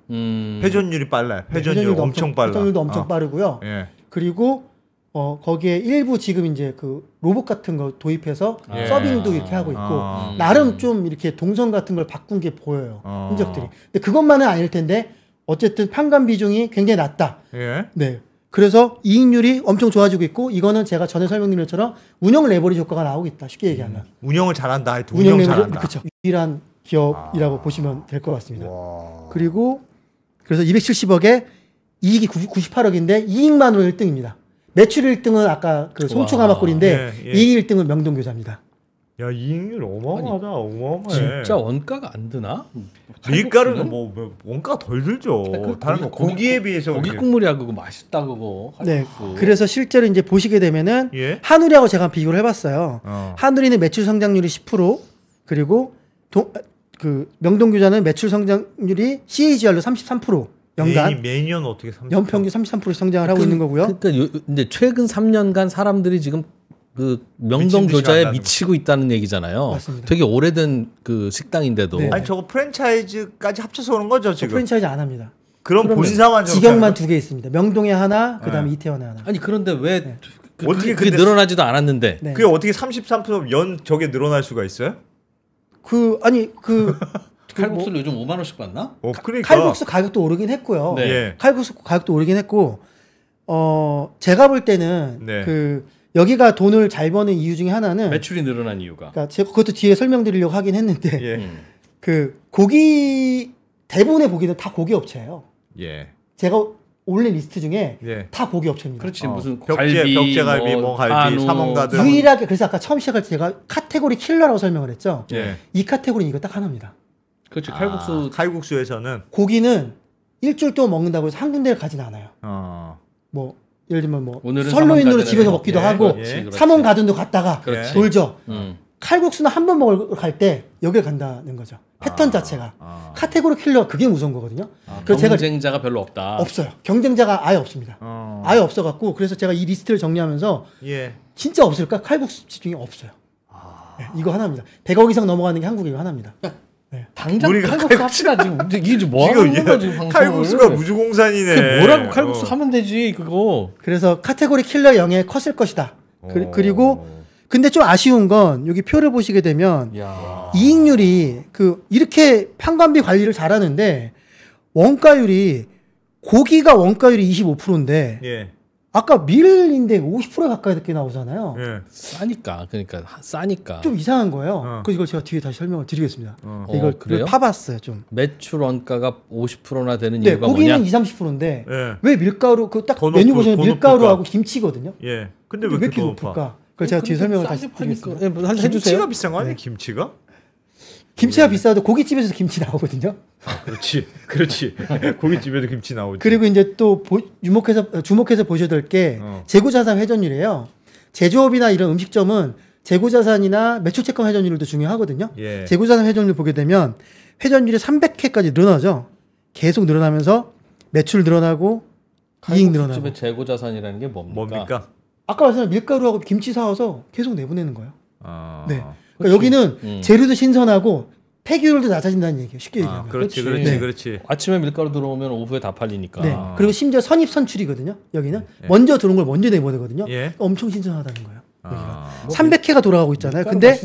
회전율이 빨라요. 회전율 엄청 빨라. 회전율도 엄청 빠르고요. 예. 그리고 거기에 일부 지금 이제 그 로봇 같은 거 도입해서 예. 서빙도 이렇게 하고 있고 아. 나름 좀 이렇게 동선 같은 걸 바꾼 게 보여요. 아. 흔적들이. 근데 그것만은 아닐 텐데 어쨌든 판관 비중이 굉장히 낮다. 예. 네. 그래서 이익률이 엄청 좋아지고 있고 이거는 제가 전에 설명드린 것처럼 운영 레버리지 효과가 나오고 있다. 쉽게 얘기하면. 운영을 잘한다. 하여튼 운영 운영 레버리지 잘한다. 그렇죠. 유일한 기업이라고 보시면 될 것 같습니다. 와. 그리고 그래서 270억에 이익이 98억인데 이익만으로 1등입니다. 매출 1등은 아까 그 송추가마골인데 예, 예. 이익 1등은 명동교자입니다. 야, 이익률 어마어마하다. 어마어마해. 진짜 원가가 안 드나? 밀가루는 뭐 원가 덜 들죠. 그 다른 거 고기에 비해서 고기 그렇게. 국물이야 그거 맛있다 그거. 네. 칼국수. 그래서 실제로 이제 보시게 되면은 예. 한우리하고 제가 비교를 해봤어요. 어. 한우리는 매출 성장률이 10% 그리고 그 명동교자는 매출 성장률이 CAGR로 33% 연간 매년 어떻게 30%? 연평균 33% 성장을 하고 있는 거고요. 그러니까 근데 최근 3년간 사람들이 지금 그 명동 미친 듯이 교자에 간다는 미치고 있다는 얘기잖아요. 맞습니다. 되게 오래된 그 식당인데도 네. 아니 저거 프랜차이즈까지 합쳐서 오는 거죠 저 지금? 프랜차이즈 안 합니다. 그럼 본사만 저렇게 직영만 하는 2개 있습니다. 명동에 하나, 그다음에 네. 이태원에 하나. 아니 그런데 왜 네. 어떻게 그게 근데 늘어나지도 않았는데 네. 그게 어떻게 33% 저게 늘어날 수가 있어요? 칼국수를 요즘 5만 원씩 받나? 그러니까. 칼국수 가격도 오르긴 했고요. 네. 예. 칼국수 가격도 오르긴 했고 제가 볼 때는 네. 그 여기가 돈을 잘 버는 이유 중에 하나는 매출이 늘어난 이유가. 그러니까 제가 그것도 뒤에 설명드리려고 하긴 했는데 예. 그 고기 대부분의 고기는 다 고기 업체예요. 예. 제가 올린 리스트 중에 예. 다 고기 업체입니다. 그렇지 어. 무슨 벽제갈비, 뭐 갈비, 한우, 삼원가든. 유일하게 그래서 아까 처음 시작할 때 제가 카테고리 킬러라고 설명을 했죠. 예. 이 카테고리는 이거 딱 하나입니다. 그렇지 칼국수 칼국수에서는 고기는 일주일 동안 먹는다고 해서 한 군데를 가진 않아요. 뭐 예를 들면 뭐 오늘은 설로인으로 삼원가든에 집에서 먹기도 예, 하고 그렇지, 그렇지. 삼원가든도 갔다가 그렇지. 돌죠. 음. 칼국수는 한 번 먹으러 갈 때 여기를 간다는 거죠. 패턴 자체가. 카테고리 킬러 그게 무서운 거거든요. 그래서 경쟁자가 별로 없다. 없어요. 경쟁자가 아예 없습니다. 아예 없어갖고 그래서 제가 이 리스트를 정리하면서 진짜 없을까? 칼국수 중에 없어요. 네, 이거 하나입니다. 100억 이상 넘어가는 게 한국에 이거 하나입니다. 네. 당장 칼국수 합시다 지금. 이게 지금 뭐 하는 거야 지금 방송을. 칼국수가 무주공산이네. 뭐라고 칼국수 하면 되지 그거. 그래서 카테고리 킬러 0에 컸을 것이다. 그리고 근데 좀 아쉬운 건 여기 표를 보시게 되면 이익률이 이렇게 판관비 관리를 잘하는데 원가율이 고기가 원가율이 25%인데 아까 밀인데 50% 가까이 이렇게 나오잖아요. 싸니까 그러니까 싸니까 좀 이상한 거예요. 그래서 이걸 제가 뒤에 다시 설명을 드리겠습니다. 이걸 그래요? 파봤어요 좀. 매출 원가가 50%나 되는 네, 이유가 고기는 뭐냐? 20-30%인데 왜 밀가루 딱 메뉴 보시면 밀가루하고 김치거든요. 근데 왜 이렇게 높을까? 그걸 제가 뒤에 설명을 다시 드리겠습니다. 해주세요. 김치가 비싼 거 아니야? 김치가? 김치가 비싸도 고깃집에서 김치 나오거든요. 그렇지. 고깃집에도 김치 나오지. 그리고 이제 또 주목해서 보셔야 될 게 재고자산 회전율이에요. 제조업이나 이런 음식점은 재고자산이나 매출 채권 회전율도 중요하거든요. 재고자산 회전율 보게 되면 회전율이 300회까지 늘어나죠. 계속 늘어나면서 매출 늘어나고 이익 늘어나고. 집의 재고자산이라는 게 뭡니까? 아까 말씀드린 밀가루하고 김치 사와서 계속 내보내는 거예요. 네. 그러니까 여기는 재료도 신선하고 폐기율도 낮아진다는 얘기예요. 쉽게 얘기하면. 그렇지. 아침에 밀가루 들어오면 오후에 다 팔리니까. 네. 그리고 심지어 선입 선출이거든요. 여기는 먼저 들어온 걸 먼저 내보내거든요. 엄청 신선하다는 거예요. 여기가. 300회가 돌아가고 있잖아요. 근데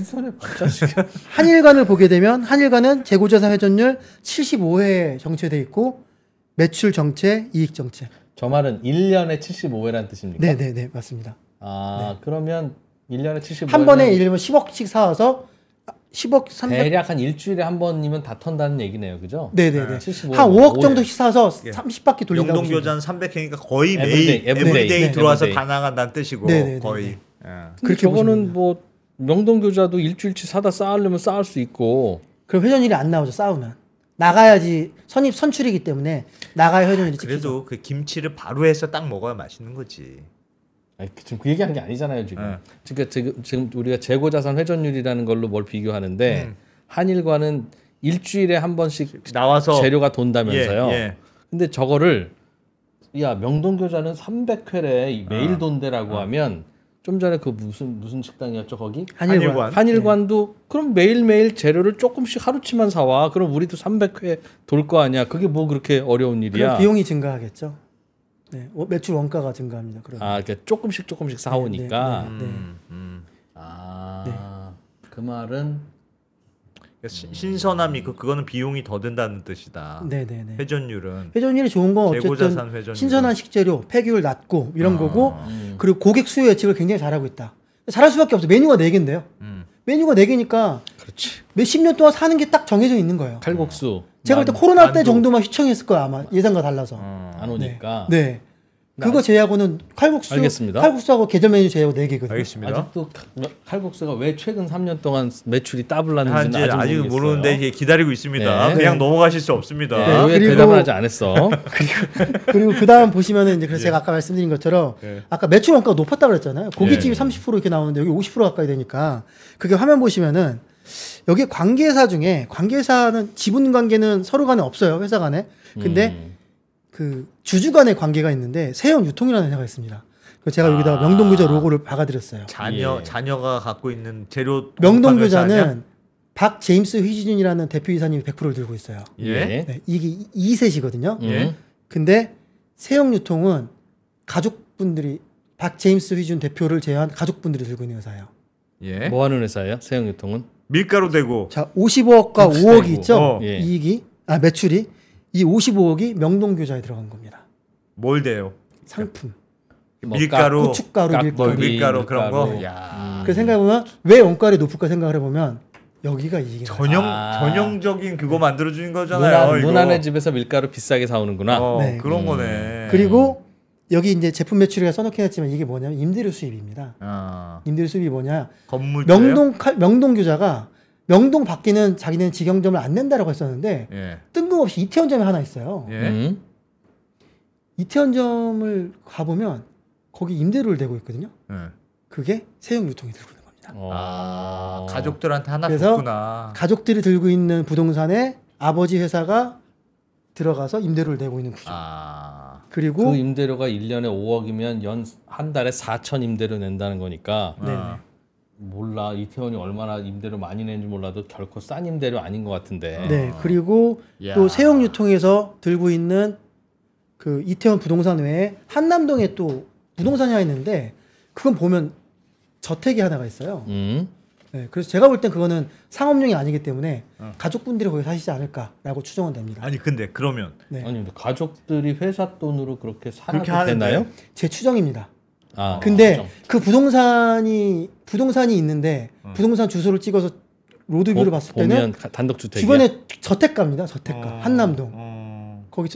한일관을 보게 되면 한일관은 재고자산 회전율 75회 정체돼 있고 매출 정체, 이익 정체. 저 말은 1년에 75회라는 뜻입니까? 네, 맞습니다. 그러면 1년에 75회 한 번에 예를 들면 10억씩 사와서 10억 300 대략 한 일주일에 한 번이면 다 턴다는 얘기네요. 그죠? 네네네. 한 5억 정도씩 사서 30바퀴 돌린다고. 영동교잔 300회니까 거의 매일 에브리데이 들어와서 다 나간다는 뜻이고 거의. 그렇게 저거는 뭐 명동교자도 일주일치 사다 쌓으려면 쌓을 수 있고. 그럼 회전율이 안 나오죠. 쌓으면. 나가야지 선입 선출이기 때문에 나가야 회전율이 찍히죠. 그래도 그 김치를 바로 해서 딱 먹어야 맛있는 거지. 지금 그 얘기한 게 아니잖아요 지금. 그러니까 지금 우리가 재고자산 회전율이라는 걸로 뭘 비교하는데 한일과는 일주일에 한 번씩 나와서 재료가 돈다면서요. 근데 저거를 명동교자는 300회래 매일 돈대라고 하면 좀 전에 그 무슨 식당이었죠 거기? 한일관도 그럼 매일매일 재료를 조금씩 하루치만 사와. 그럼 우리도 300회 돌 거 아니야. 그게 뭐 그렇게 어려운 일이야. 그럼 비용이 증가하겠죠. 네, 매출 원가가 증가합니다. 그러니까 조금씩 사오니까. 네. 그 말은 신선함이 그거는 비용이 더 든다는 뜻이다. 네네네. 회전율이 좋은 건 어쨌든 신선한 식재료, 폐기율 낮고 이런 거고 그리고 고객 수요 예측을 굉장히 잘하고 있다. 잘할 수밖에 없어. 메뉴가 4개인데요. 메뉴가 4개니까 몇십 년 동안 사는 게 딱 정해져 있는 거예요. 칼국수. 제가 볼 때 코로나 때 정도만 휘청했을 거야 아마 예상과 달라서. 안 오니까. 네. 그거 제외하고는 칼국수하고 계절 메뉴 제외하고 4개거든요. 알겠습니다. 아직도 칼국수가 왜 최근 3년 동안 매출이 더블 났는지는 아직 모르는데 기다리고 있습니다. 그냥 넘어가실 수 없습니다. 왜 대답을 하지 않았어? 그리고 그 다음 보시면은 이제 그래서 제가 아까 말씀드린 것처럼 아까 매출 원가가 높았다고 그랬잖아요. 고깃집이 30% 이렇게 나오는데 여기 50% 가까이 되니까 그게 화면 보시면은 여기 관계사 중에 관계사는 지분 관계는 서로 간에 없어요. 회사 간에. 근데 그 주주 간의 관계가 있는데 세영 유통이라는 회사가 있습니다. 그래서 제가 여기다가 명동교자 로고를 박아드렸어요. 자녀가 갖고 있는 재료. 명동교자는 박 제임스 휘진이라는 대표이사님이 100%를 들고 있어요. 네, 이게 2셋이거든요. 근데 세영 유통은 가족분들이 박 제임스 휘준 대표를 제외한 가족분들이 들고 있는 회사예요. 뭐 하는 회사예요? 세영 유통은? 밀가루 대고. 자, 55억과 5억이 있죠. 이익이 매출이. 이 55억이 명동교자에 들어간 겁니다. 뭘 대요? 상품. 밀가루, 고춧가루, 밀가루 그런 거. 그 생각해보면 왜 원가율이 높을까 생각을 해보면 여기가 이익이 전형적인 그거 만들어주는 거잖아요. 누나네 집에서 밀가루 비싸게 사오는구나. 그런 거네. 그리고 여기 이제 제품 매출에 써놓긴 했지만 이게 뭐냐면 임대료 수입입니다. 임대료 수입이 뭐냐? 건물주예요? 명동교자가 명동 밖에는 자기는 직영점을 안 낸다라고 했었는데 뜬금없이 이태원점에 하나 있어요. 이태원점을 가보면 거기 임대료를 내고 있거든요. 그게 세영 유통이 들고 있는 겁니다. 가족들한테 하나 그래서 줬구나. 가족들이 들고 있는 부동산에 아버지 회사가 들어가서 임대료를 내고 있는 구조. 그리고 그 임대료가 1년에 5억이면 한 달에 4천 임대료 낸다는 거니까 네. 몰라 이태원이 얼마나 임대료 많이 내는지 몰라도 결코 싼 임대료 아닌 것 같은데. 네. 그리고 또 세영유통에서 들고 있는 그 이태원 부동산 외에 한남동에 또 부동산이 하나 있는데 그건 보면 저택이 하나가 있어요. 네, 그래서 제가 볼 땐 그거는 상업용이 아니기 때문에 가족분들이 거기 사시지 않을까라고 추정은 됩니다. 아니 근데 그러면 네. 아니 근데 가족들이 회사 돈으로 그렇게 살아도 그렇게 되나요? 제 추정입니다. 근데 근데 그 부동산이 있는데 부동산 주소를 찍어서 로드뷰를 봤을 때는 단독주택이야? 주변에 저택가입니다. 저택가 한남동 거기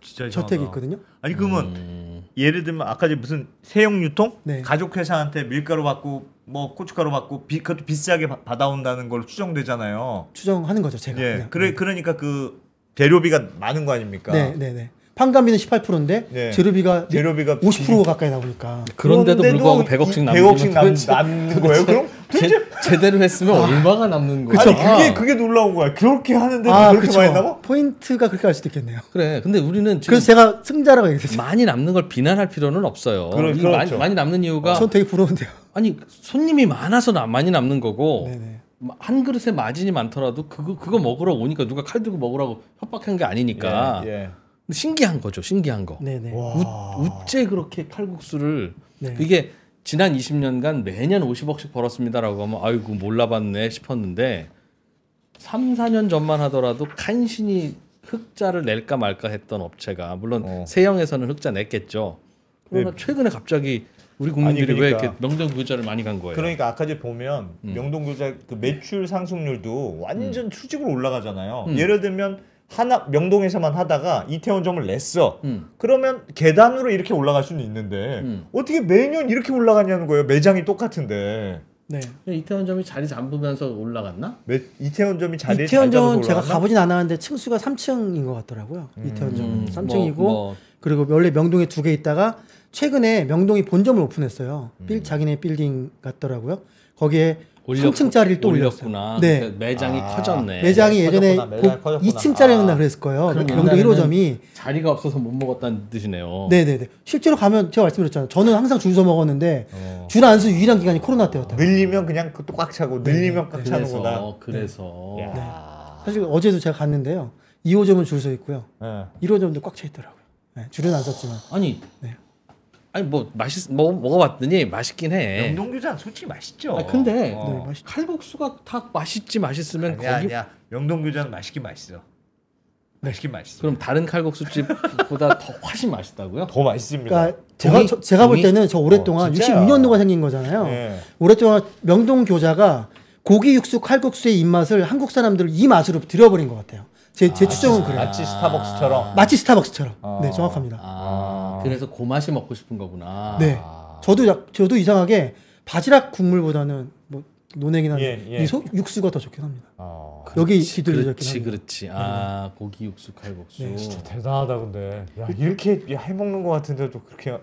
진짜 저택이 있거든요. 아니 그러면 예를 들면 아까 무슨 세영유통 네. 가족 회사한테 밀가루 받고 뭐 고춧가루 받고 그것도 비싸게 받아온다는 걸로 추정되잖아요. 추정하는 거죠, 제가. 예, 그냥. 그러니까 그 재료비가 많은 거 아닙니까? 네. 판관비는 18%인데 네. 재료비가 50% 가까이 나오니까. 그런데도 불구하고 100억씩 남는 거예요? 그럼 제대로 했으면 얼마가 남는 거야? 아니 그게 놀라운 거야. 그렇게 하는데도 그렇게 많이 남아? 포인트가 그렇게 할 수도 있겠네요. 그래. 근데 우리는 지금 그래서 제가 승자라고 얘기했어요. 많이 남는 걸 비난할 필요는 없어요. 그렇죠. 많이 남는 이유가 전 되게 부러운데요. 아니 손님이 많아서 많이 남는 거고 네네. 한 그릇에 마진이 많더라도 그거 먹으러 오니까 누가 칼 들고 먹으라고 협박한 게 아니니까. 예. 신기한 거죠. 신기한 거. 네네. 우째 그렇게 칼국수를 네. 이게 지난 20년간 매년 50억씩 벌었습니다라고 하면 아이고 몰라봤네 싶었는데 3, 4년 전만 하더라도 간신히 흑자를 낼까 말까 했던 업체가 물론 세영에서는 흑자 냈겠죠. 그러나 최근에 갑자기 우리 국민들이 왜 이렇게 명동교자를 많이 간 거예요? 그러니까 아까 전에 보면 명동교자 그 매출 상승률도 완전 수직으로 올라가잖아요. 예를 들면 명동에서만 하다가 이태원점을 냈어. 그러면 계단으로 이렇게 올라갈 수는 있는데 어떻게 매년 이렇게 올라가냐는 거예요. 매장이 똑같은데. 네. 이태원점이 자리 잡으면서 올라갔나? 이태원점이 자리에 이태원점 제가 가보진 않았는데 층수가 3층인 것 같더라고요. 이태원점 3층이고 그리고 원래 명동에 2개 있다가 최근에 명동이 본점을 오픈했어요. 자기네 빌딩 같더라고요. 거기에 3층짜리를 또 올렸구나. 네. 매장이 커졌네. 매장이 예전에 2층짜리였나 그랬을 거예요. 명동 1호점이 자리가 없어서 못 먹었다는 뜻이네요. 네네네. 실제로 가면 제가 말씀드렸잖아요. 저는 항상 줄 서 먹었는데 줄 안 서 유일한 기간이 코로나 때였다. 늘리면 그냥 또 꽉 차고 늘리면 꽉 차는구나. 그래서. 네. 사실 어제도 제가 갔는데요. 2호점은 줄 서 있고요. 1호점도 꽉 차 있더라고요. 네, 줄은 안 섰지만. 아니 뭐 먹어봤더니 맛있긴 해. 명동교자 솔직히 맛있죠. 근데 맛있죠. 칼국수가 다 맛있으면 아니야. 명동교자는 맛있긴 맛있어. 맛있긴 맛있어. 그럼 다른 칼국수집보다 더 훨씬 맛있다고요? 더 맛있습니다. 그러니까 제가 볼 때는 저 오랫동안 66년도가 생긴 거잖아요. 네. 오랫동안 명동교자가 고기 육수 칼국수의 입맛을 한국 사람들을 이 맛으로 들여버린 것 같아요. 제 추정은 그래요. 마치 스타벅스처럼. 마치 스타벅스처럼. 네, 정확합니다. 그래서 그 맛이 먹고 싶은 거구나. 네. 저도 이상하게 바지락 국물보다는 뭐 논행이나 육수가 더 좋긴 합니다. 여기 비둘기 좋긴 합니다. 그렇지. 고기 육수 칼국수. 네. 진짜 대단하다 근데. 야, 이렇게 해먹는 것 같은데도 그렇게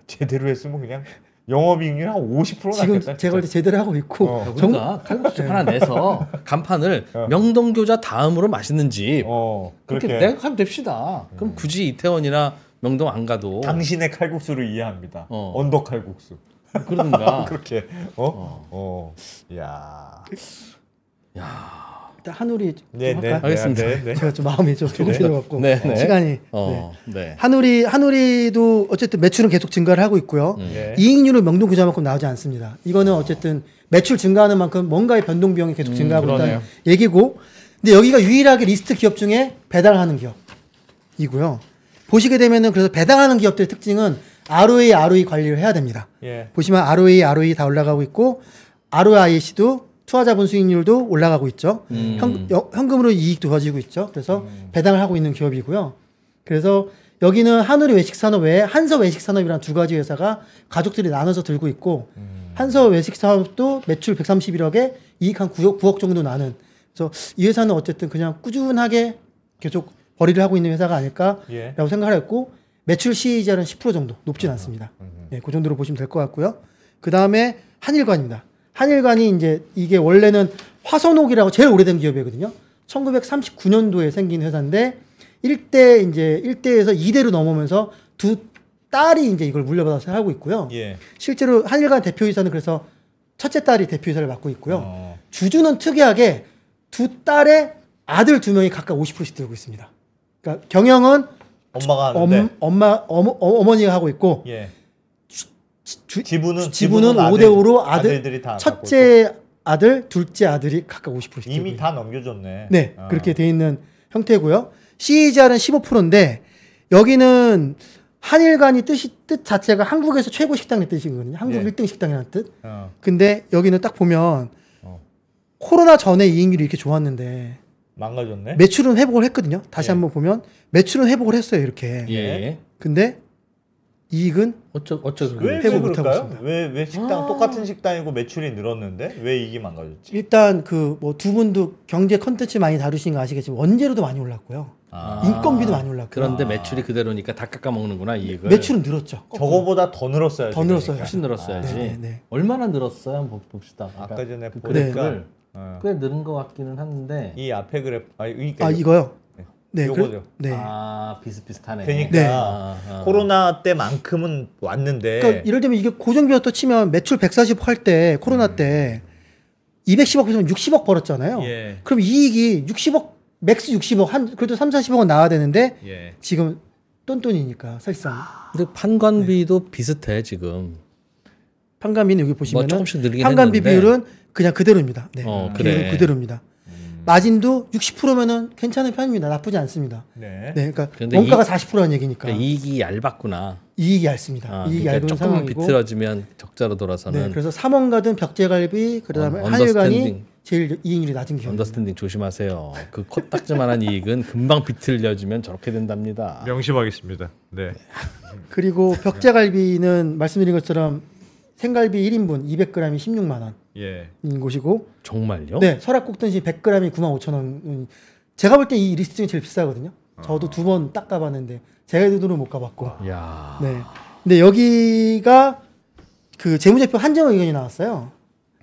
제대로 했으면 그냥 영업이익률 한 50% 지금 났겠다. 제가 볼 때 제대로 하고 있고 우리가 칼국수 하나 내서 간판을 명동교자 다음으로 맛있는 집 그렇게 내가 됩시다. 그럼 굳이 이태원이나 명동 안 가도 당신의 칼국수를 이해합니다. 언더 칼국수. 그러든가. 그렇게. 야. 일단 한우리 좀 할까요? 알겠습니다. 네. 제가 좀 마음이 좀 조급해져갖고 시간이. 네. 한우리도 어쨌든 매출은 계속 증가를 하고 있고요. 이익률은 명동교자만큼 나오지 않습니다. 이거는 어쨌든 매출 증가하는 만큼 뭔가의 변동 비용이 계속 증가하고 있다는 얘기고. 근데 여기가 유일하게 리스트 기업 중에 배당하는 기업이고요. 보시게 되면은 그래서 배당하는 기업들의 특징은 ROE 관리를 해야 됩니다. 보시면 ROE 다 올라가고 있고 ROIC도 투자자본 수익률도 올라가고 있죠. 현금으로 이익도 더지고 있죠. 그래서 배당을 하고 있는 기업이고요. 그래서 여기는 한우리 외식산업 외에 한서 외식산업이라는 두 가지 회사가 가족들이 나눠서 들고 있고 한서 외식산업도 매출 131억에 이익 한 9억 정도 나는. 그래서 이 회사는 어쨌든 그냥 꾸준하게 계속 벌이를 하고 있는 회사가 아닐까라고 생각을 했고 매출 시이자는 10% 정도 높진 않습니다. 네, 그 정도로 보시면 될 것 같고요. 그 다음에 한일관입니다. 한일관이 이제 이게 원래는 화선옥이라고 제일 오래된 기업이거든요. 1939년도에 생긴 회사인데 1대에서 2대로 넘어오면서 두 딸이 이제 이걸 물려받아서 하고 있고요. 예. 실제로 한일관 대표이사는 그래서 첫째 딸이 대표이사를 맡고 있고요. 주주는 특이하게 두 딸의 아들 2명이 각각 50%씩 들고 있습니다. 그러니까 경영은 엄마가 하는데 어머니가 하고 있고 예. 지분은 지분은 5대5로 아들들이 다 첫째 아들, 둘째 아들이 각각 50%씩 이미 다 넘겨줬네. 네, 그렇게 돼 있는 형태고요. CEGR은 15%인데 여기는 한일관이 뜻 자체가 한국에서 최고 식당의 뜻이거든요. 한국 예. 1등 식당이라는 뜻. 근데 여기는 딱 보면 코로나 전에 이익률이 이렇게 좋았는데 망가졌네. 매출은 회복을 했거든요. 다시 예. 한번 보면 매출은 회복을 했어요. 이렇게. 예. 근데 이익은 왜 회복 못하고 그럴까요? 있습니다. 왜 식당 똑같은 식당이고 매출이 늘었는데 왜 이익이 망가졌지? 일단 그 뭐 두 분도 경제 컨텐츠 많이 다루시는 거 아시겠지만 원재료도 많이 올랐고요. 인건비도 많이 올랐고요. 그런데 매출이 그대로니까 다 깎아 먹는구나 이익을. 매출은 늘었죠. 저거보다 더 늘었어요. 더 늘었어요. 훨씬 늘었어야지. 네. 얼마나 늘었어요? 한번 봅시다. 아까 전에 그 보니까 그래프를 꽤 늘은 것 같기는 한데. 이 앞에 그래프 그러니까 이거요. 네, 요거죠. 네. 비슷비슷하네. 그러니까 네. 코로나 때만큼은 왔는데 그러니까 예를 들면 이게 고정비였다 치면 매출 140억 할 때 코로나 때 210억 했으면 60억 벌었잖아요. 예. 그럼 이익이 60억 맥스 60억 그래도 3, 40억은 나와야 되는데 예. 지금 똔똔이니까 사실상. 근데 판관비도 비슷해 지금. 판관비는 여기 보시면은 조금씩 늘긴 판관비 했는데. 비율은 그냥 그대로입니다. 네. 그래. 비율은 그대로입니다. 마진도 60%면은 괜찮은 편입니다. 나쁘지 않습니다. 네. 네, 그러니까 그런데 원가가 40%라는 얘기니까 그러니까 이익이 얇았구나. 이익이 얇습니다. 이익이 그러니까 얇은 조금 상황이고. 비틀어지면 적자로 돌아서는. 네, 그래서 삼원가든 벽제갈비 그다음에 한일관이 제일 이익률이 낮은 기업. 언더스탠딩 조심하세요. 그 코딱지만한 이익은 금방 비틀려지면 저렇게 된답니다. 명심하겠습니다. 네. 그리고 벽제갈비는 말씀드린 것처럼 생갈비 1인분 200g이 16만 원인 예. 곳이고 정말요? 네, 설악국 등심 100g이 95,000원. 제가 볼 때 이 리스트 중에 제일 비싸거든요. 저도 2번 딱 가봤는데 제가 눈으로 못 가봤고. 야. 네. 근데 여기가 그 재무제표 한정 의견이 나왔어요.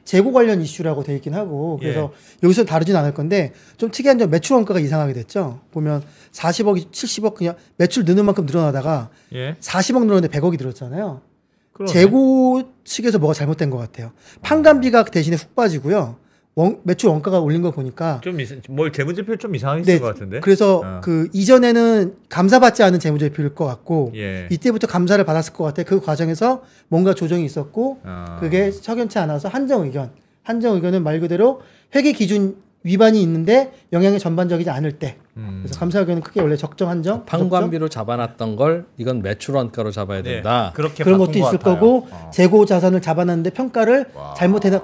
재고 관련 이슈라고 돼 있긴 하고 그래서 여기서 다루진 않을 건데 좀 특이한 점 매출 원가가 이상하게 됐죠. 보면 40억, 70억 그냥 매출 느는 만큼 늘어나다가 40억 늘었는데 100억이 늘었잖아요. 그러네. 재고 측에서 뭐가 잘못된 것 같아요. 판관비가 대신에 훅 빠지고요. 매출 원가가 올린 거 보니까 뭘 재무제표 좀 이상하게 네, 쓴 것 같은데. 그래서 그 이전에는 감사받지 않은 재무제표일 것 같고 예. 이때부터 감사를 받았을 것 같아요. 그 과정에서 뭔가 조정이 있었고 그게 석연치 않아서 한정 의견은 말 그대로 회계 기준 위반이 있는데 영향이 전반적이지 않을 때 그래서 감사 의견은 크게 원래 적정 한정 판관비로 잡아놨던 걸 이건 매출 원가로 잡아야 된다. 그렇게 그런 바꾼 것도 것 있을 같아요. 거고 재고 자산을 잡아놨는데 평가를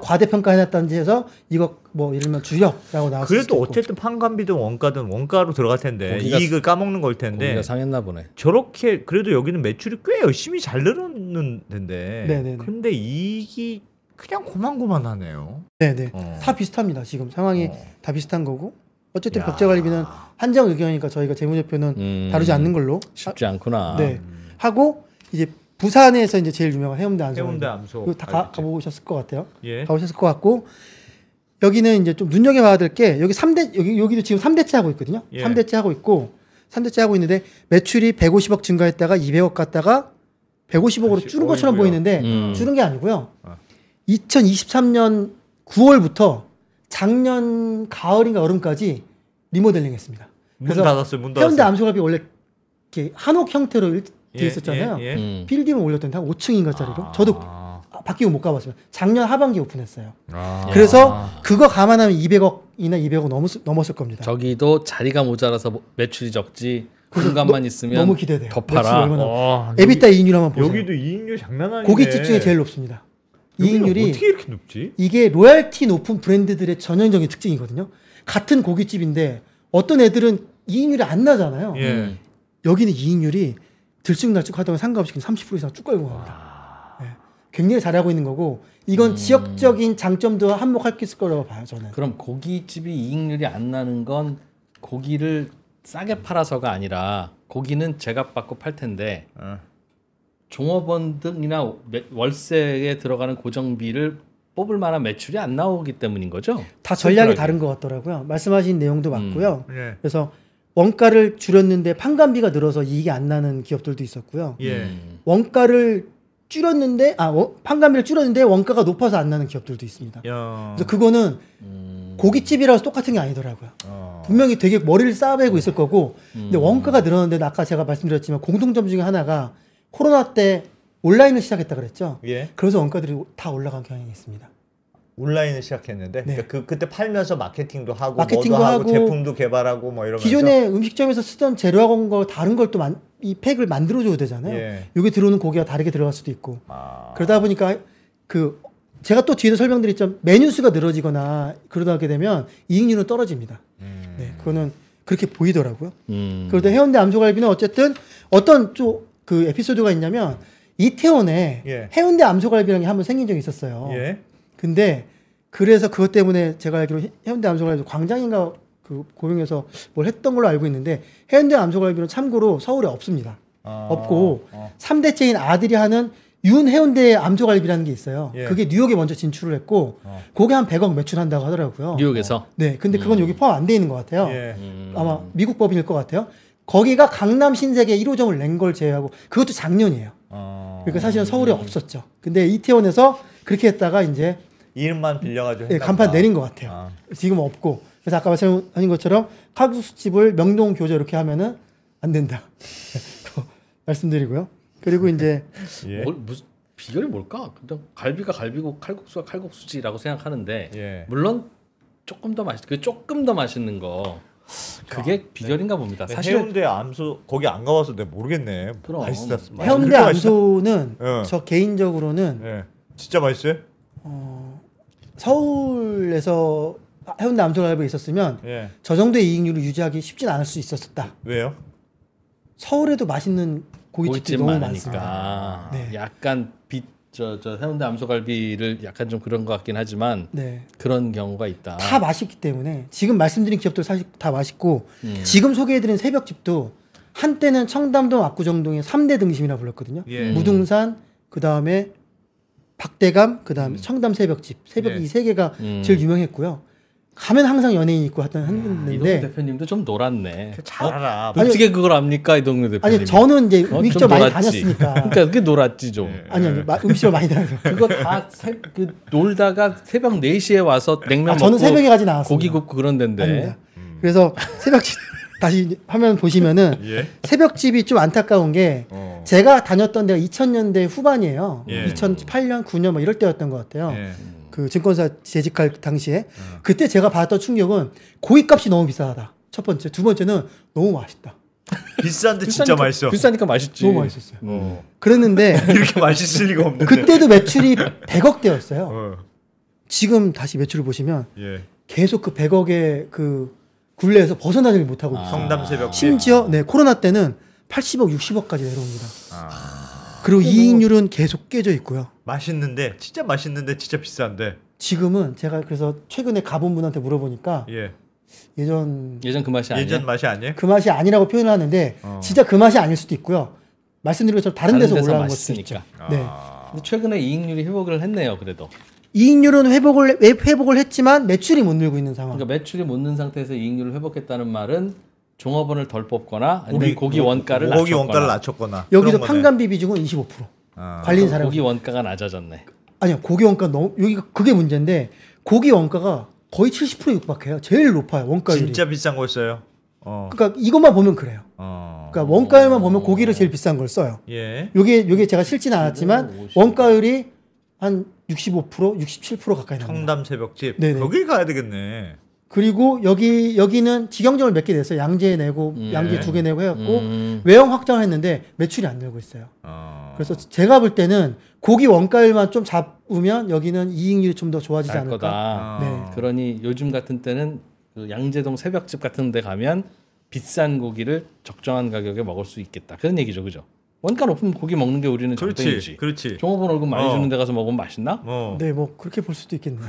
과대평가해놨다든지 해서 이거 뭐 예를 들면 주력라고 나왔을 수도 그래도 있고. 어쨌든 판관비든 원가든 원가로 들어갈 텐데 고기가 이익을 까먹는 걸 텐데 고기가 상했나 보네. 저렇게 그래도 여기는 매출이 꽤 열심히 잘 늘었는데 네네네. 근데 이익이 그냥 고만고만하네요. 네네. 다 비슷합니다. 지금 상황이 다 비슷한 거고 어쨌든 벽제관리비는 한정 의견이니까 저희가 재무제표는 다루지 않는 걸로 쉽지 않구나. 네 하고 이제 부산에서 이제 제일 유명한 해운대 암소. 해운대 암소. 이거 다 가보셨을 것 같아요. 예. 가보셨을 것 같고 여기는 이제 좀 눈여겨봐야 될 게 여기 3대 여기도 지금 3대째 하고 있거든요. 예. 3대째 하고 있고 3대째 하고 있는데 매출이 150억 증가했다가 200억 갔다가 150억으로 다시 줄은 것처럼 어이구야. 보이는데 줄은 게 아니고요. 2023년 9월부터 작년 가을인가 여름까지 리모델링했습니다. 문 닫았어요. 문 닫았어요. 해운대 암소갈비 원래 이렇게 한옥 형태로 되어 있었잖아요. 빌딩을 올렸던데 한 5층인가짜리로. 저도 바뀌고 못 가봤어요. 작년 하반기에 오픈했어요. 그래서 그거 감안하면 200억이나 200억 넘었을 겁니다. 저기도 자리가 모자라서 매출이 적지 공간만 있으면 너무 기대돼요. 더 매출이 팔아. 얼마나 에비타 이익률 한번 보세요. 여기도 이익률 장난 아니네. 고깃집 중에 제일 높습니다. 이익률이 어떻게 이렇게 높지? 이게 로얄티 높은 브랜드들의 전형적인 특징이거든요. 같은 고깃집인데 어떤 애들은 이익률이 안 나잖아요. 예. 여기는 이익률이 들쑥날쑥 하다가 상관없이 30% 이상 쭉 끌고 갑니다. 네. 굉장히 잘하고 있는 거고 이건 지역적인 장점도 한몫할 수 있을 거라고 봐요. 저는. 그럼 고깃집이 이익률이 안 나는 건 고기를 싸게 팔아서가 아니라 고기는 제값 받고 팔 텐데 종업원 등이나 월세에 들어가는 고정비를 뽑을 만한 매출이 안 나오기 때문인 거죠? 다 전략이 심플하게. 다른 것 같더라고요. 말씀하신 내용도 맞고요. 예. 그래서 원가를 줄였는데 판관비가 늘어서 이익이 안 나는 기업들도 있었고요. 예. 원가를 줄였는데 판관비를 줄였는데 원가가 높아서 안 나는 기업들도 있습니다. 그래서 그거는 고깃집이라서 똑같은 게 아니더라고요. 분명히 되게 머리를 쌓아배고 있을 거고 근데 원가가 늘었는데 아까 제가 말씀드렸지만 공통점 중에 하나가 코로나 때 온라인을 시작했다 그랬죠. 예. 그래서 원가들이 다 올라간 경향이 있습니다. 온라인을 시작했는데 네. 그러니까 그때 팔면서 마케팅도 하고 마케팅도 뭐도 하고 하고 제품도 개발하고 뭐 이러면서 기존에 음식점에서 쓰던 재료하고 거 다른 걸 또 이 팩을 만들어줘야 되잖아요. 예. 여기 들어오는 고기가 다르게 들어갈 수도 있고 그러다 보니까 제가 또 뒤에서 설명드렸지만 메뉴 수가 늘어지거나 그러게 되면 이익률은 떨어집니다. 네, 그거는 그렇게 보이더라고요. 그런데 해운대 암소갈비는 어쨌든 어떤 그 에피소드가 있냐면 이태원에 예. 해운대 암소갈비라는 게 한번 생긴 적이 있었어요. 예. 근데 그래서 그것 때문에 제가 알기로 해운대 암소갈비 광장인가 그 고용해서 뭘 했던 걸로 알고 있는데 해운대 암소갈비는 참고로 서울에 없습니다. 없고 3대째인 아들이 하는 윤해운대 암소갈비라는 게 있어요. 예. 그게 뉴욕에 먼저 진출을 했고 그게 한 100억 매출한다고 하더라고요. 뉴욕에서? 네, 근데 그건 여기 포함 안 돼 있는 것 같아요. 예. 아마 미국 법인일 것 같아요. 거기가 강남 신세계 1호점을 낸 걸 제외하고 그것도 작년이에요. 그러니까 사실은 서울에 없었죠. 근데 이태원에서 그렇게 했다가 이제 이름만 빌려가지고 네, 간판 내린 것 같아요. 지금 없고. 그래서 아까 말씀하신 것처럼 칼국수집을 명동 교조 이렇게 하면은 안 된다. 말씀드리고요. 그리고 이제 예. 무슨 비결이 뭘까? 그냥 갈비가 갈비고 칼국수가 칼국수지라고 생각하는데 예. 물론 조금 더 맛있는 거 그게 비결인가 봅니다. 사실 해운대 암소 거기 안 가봐서 내가 모르겠네. 그럼. 맛있다. 해운대 암소는 예. 저 개인적으로는 예. 진짜 맛있어요? 서울에서 해운대 암소갈비가 있었으면 예. 저 정도의 이익률을 유지하기 쉽진 않을 수 있었다. 왜요? 서울에도 맛있는 고깃집들이 너무 많습니다. 많으니까 네. 약간 저 해운대 암소갈비를 약간 좀 그런 것 같긴 하지만 네. 그런 경우가 있다. 다 맛있기 때문에 지금 말씀드린 기업들 사실 다 맛있고 지금 소개해드린 새벽집도 한때는 청담동 압구정동의 3대 등심이라 불렀거든요. 예. 무등산 그다음에 박대감 그다음에 청담 새벽집 네. 이 세 개가 제일 유명했고요. 가면 항상 연예인 있고 하던 이동규 했는데 대표님도 좀 놀았네. 잘 알아. 어떻게 그걸 압니까, 이동규 대표님? 아니 저는 이제 좀 음식점 많이 놀았지. 다녔으니까 그러니까 그게 놀았지 좀. 아니 음식점 많이 다녀서 그거 다 놀다가 새벽 4시에 와서 냉면 저는 먹고 새벽에 가진 않았습니다. 고기 굽고 그런 데인데. 아닙니다. 그래서 새벽집 다시 화면 보시면은 예. 새벽집이 좀 안타까운 게 제가 다녔던 데가 2000년대 후반이에요. 예. 2008년, 9년 뭐 이럴 때였던 것 같아요. 예. 그 증권사 재직할 당시에 그때 제가 받았던 충격은 고깃값이 너무 비싸다. 첫 번째, 두 번째는 너무 맛있다. 비싼데 진짜 맛있어. 비싸니까 맛있지. 너무 맛있었어요. 그랬는데 이렇게 맛있을 리가 없는데. 그때도 매출이 100억대였어요. 어. 지금 다시 매출을 보시면 예. 계속 그 100억의 그 굴레에서 벗어나지를 못하고 있어요. 성담 새벽. 심지어 코로나 때는 80억, 60억까지 내려옵니다. 아. 그리고 이익률은 계속 깨져 있고요. 맛있는데 진짜 맛있는데 진짜 비싼데. 지금은 제가 그래서 최근에 가본 분한테 물어보니까 예. 예전 그 맛이 아니야. 예전 맛이 아니에요? 그 맛이 아니라고 표현을 하는데 진짜 그 맛이 아닐 수도 있고요. 말씀드린 것처럼 다른 데서 올라간 것도 있죠. 네. 근데 최근에 이익률이 회복을 했네요. 그래도. 이익률은 회복을 했지만 매출이 못 늘고 있는 상황. 그러니까 매출이 못 는 상태에서 이익률을 회복했다는 말은 종업원을 덜 뽑거나 아니면 고기 원가를 낮췄거나. 여기서 그런 거네. 판관비 비중은 25%. 관리인 사람. 고기 원가가 낮아졌네. 아니요, 고기 원가 너무 여기가 그게 문제인데 고기 원가가 거의 70%에 육박해요. 제일 높아요 원가율이. 진짜 비싼 걸 써요. 그러니까 이것만 보면 그래요. 그러니까 원가율만 보면 고기를 제일 비싼 걸 써요. 예. 요게 제가 실지는 않았지만 원가율이 한 65%, 67% 가까이 나옵니다. 청담 새벽집. 네네. 거기 가야 되겠네. 그리고 여기는 직영점을 몇 개 냈어요. 양재 내고 양재 2개 내고 해갖고 음. 외형 확장했는데 매출이 안 늘고 있어요. 그래서 제가 볼 때는 고기 원가율만 좀 잡으면 여기는 이익률이 좀 더 좋아지지 알 않을까. 거다. 네. 그러니 요즘 같은 때는 그 양재동 새벽집 같은 데 가면 비싼 고기를 적정한 가격에 먹을 수 있겠다. 그런 얘기죠. 그죠? 원가 높으면 고기 먹는 게 우리는 장땡이지. 그렇지. 종업원 월급 많이 주는 데 가서 먹으면 맛있나? 네, 뭐 그렇게 볼 수도 있겠네요.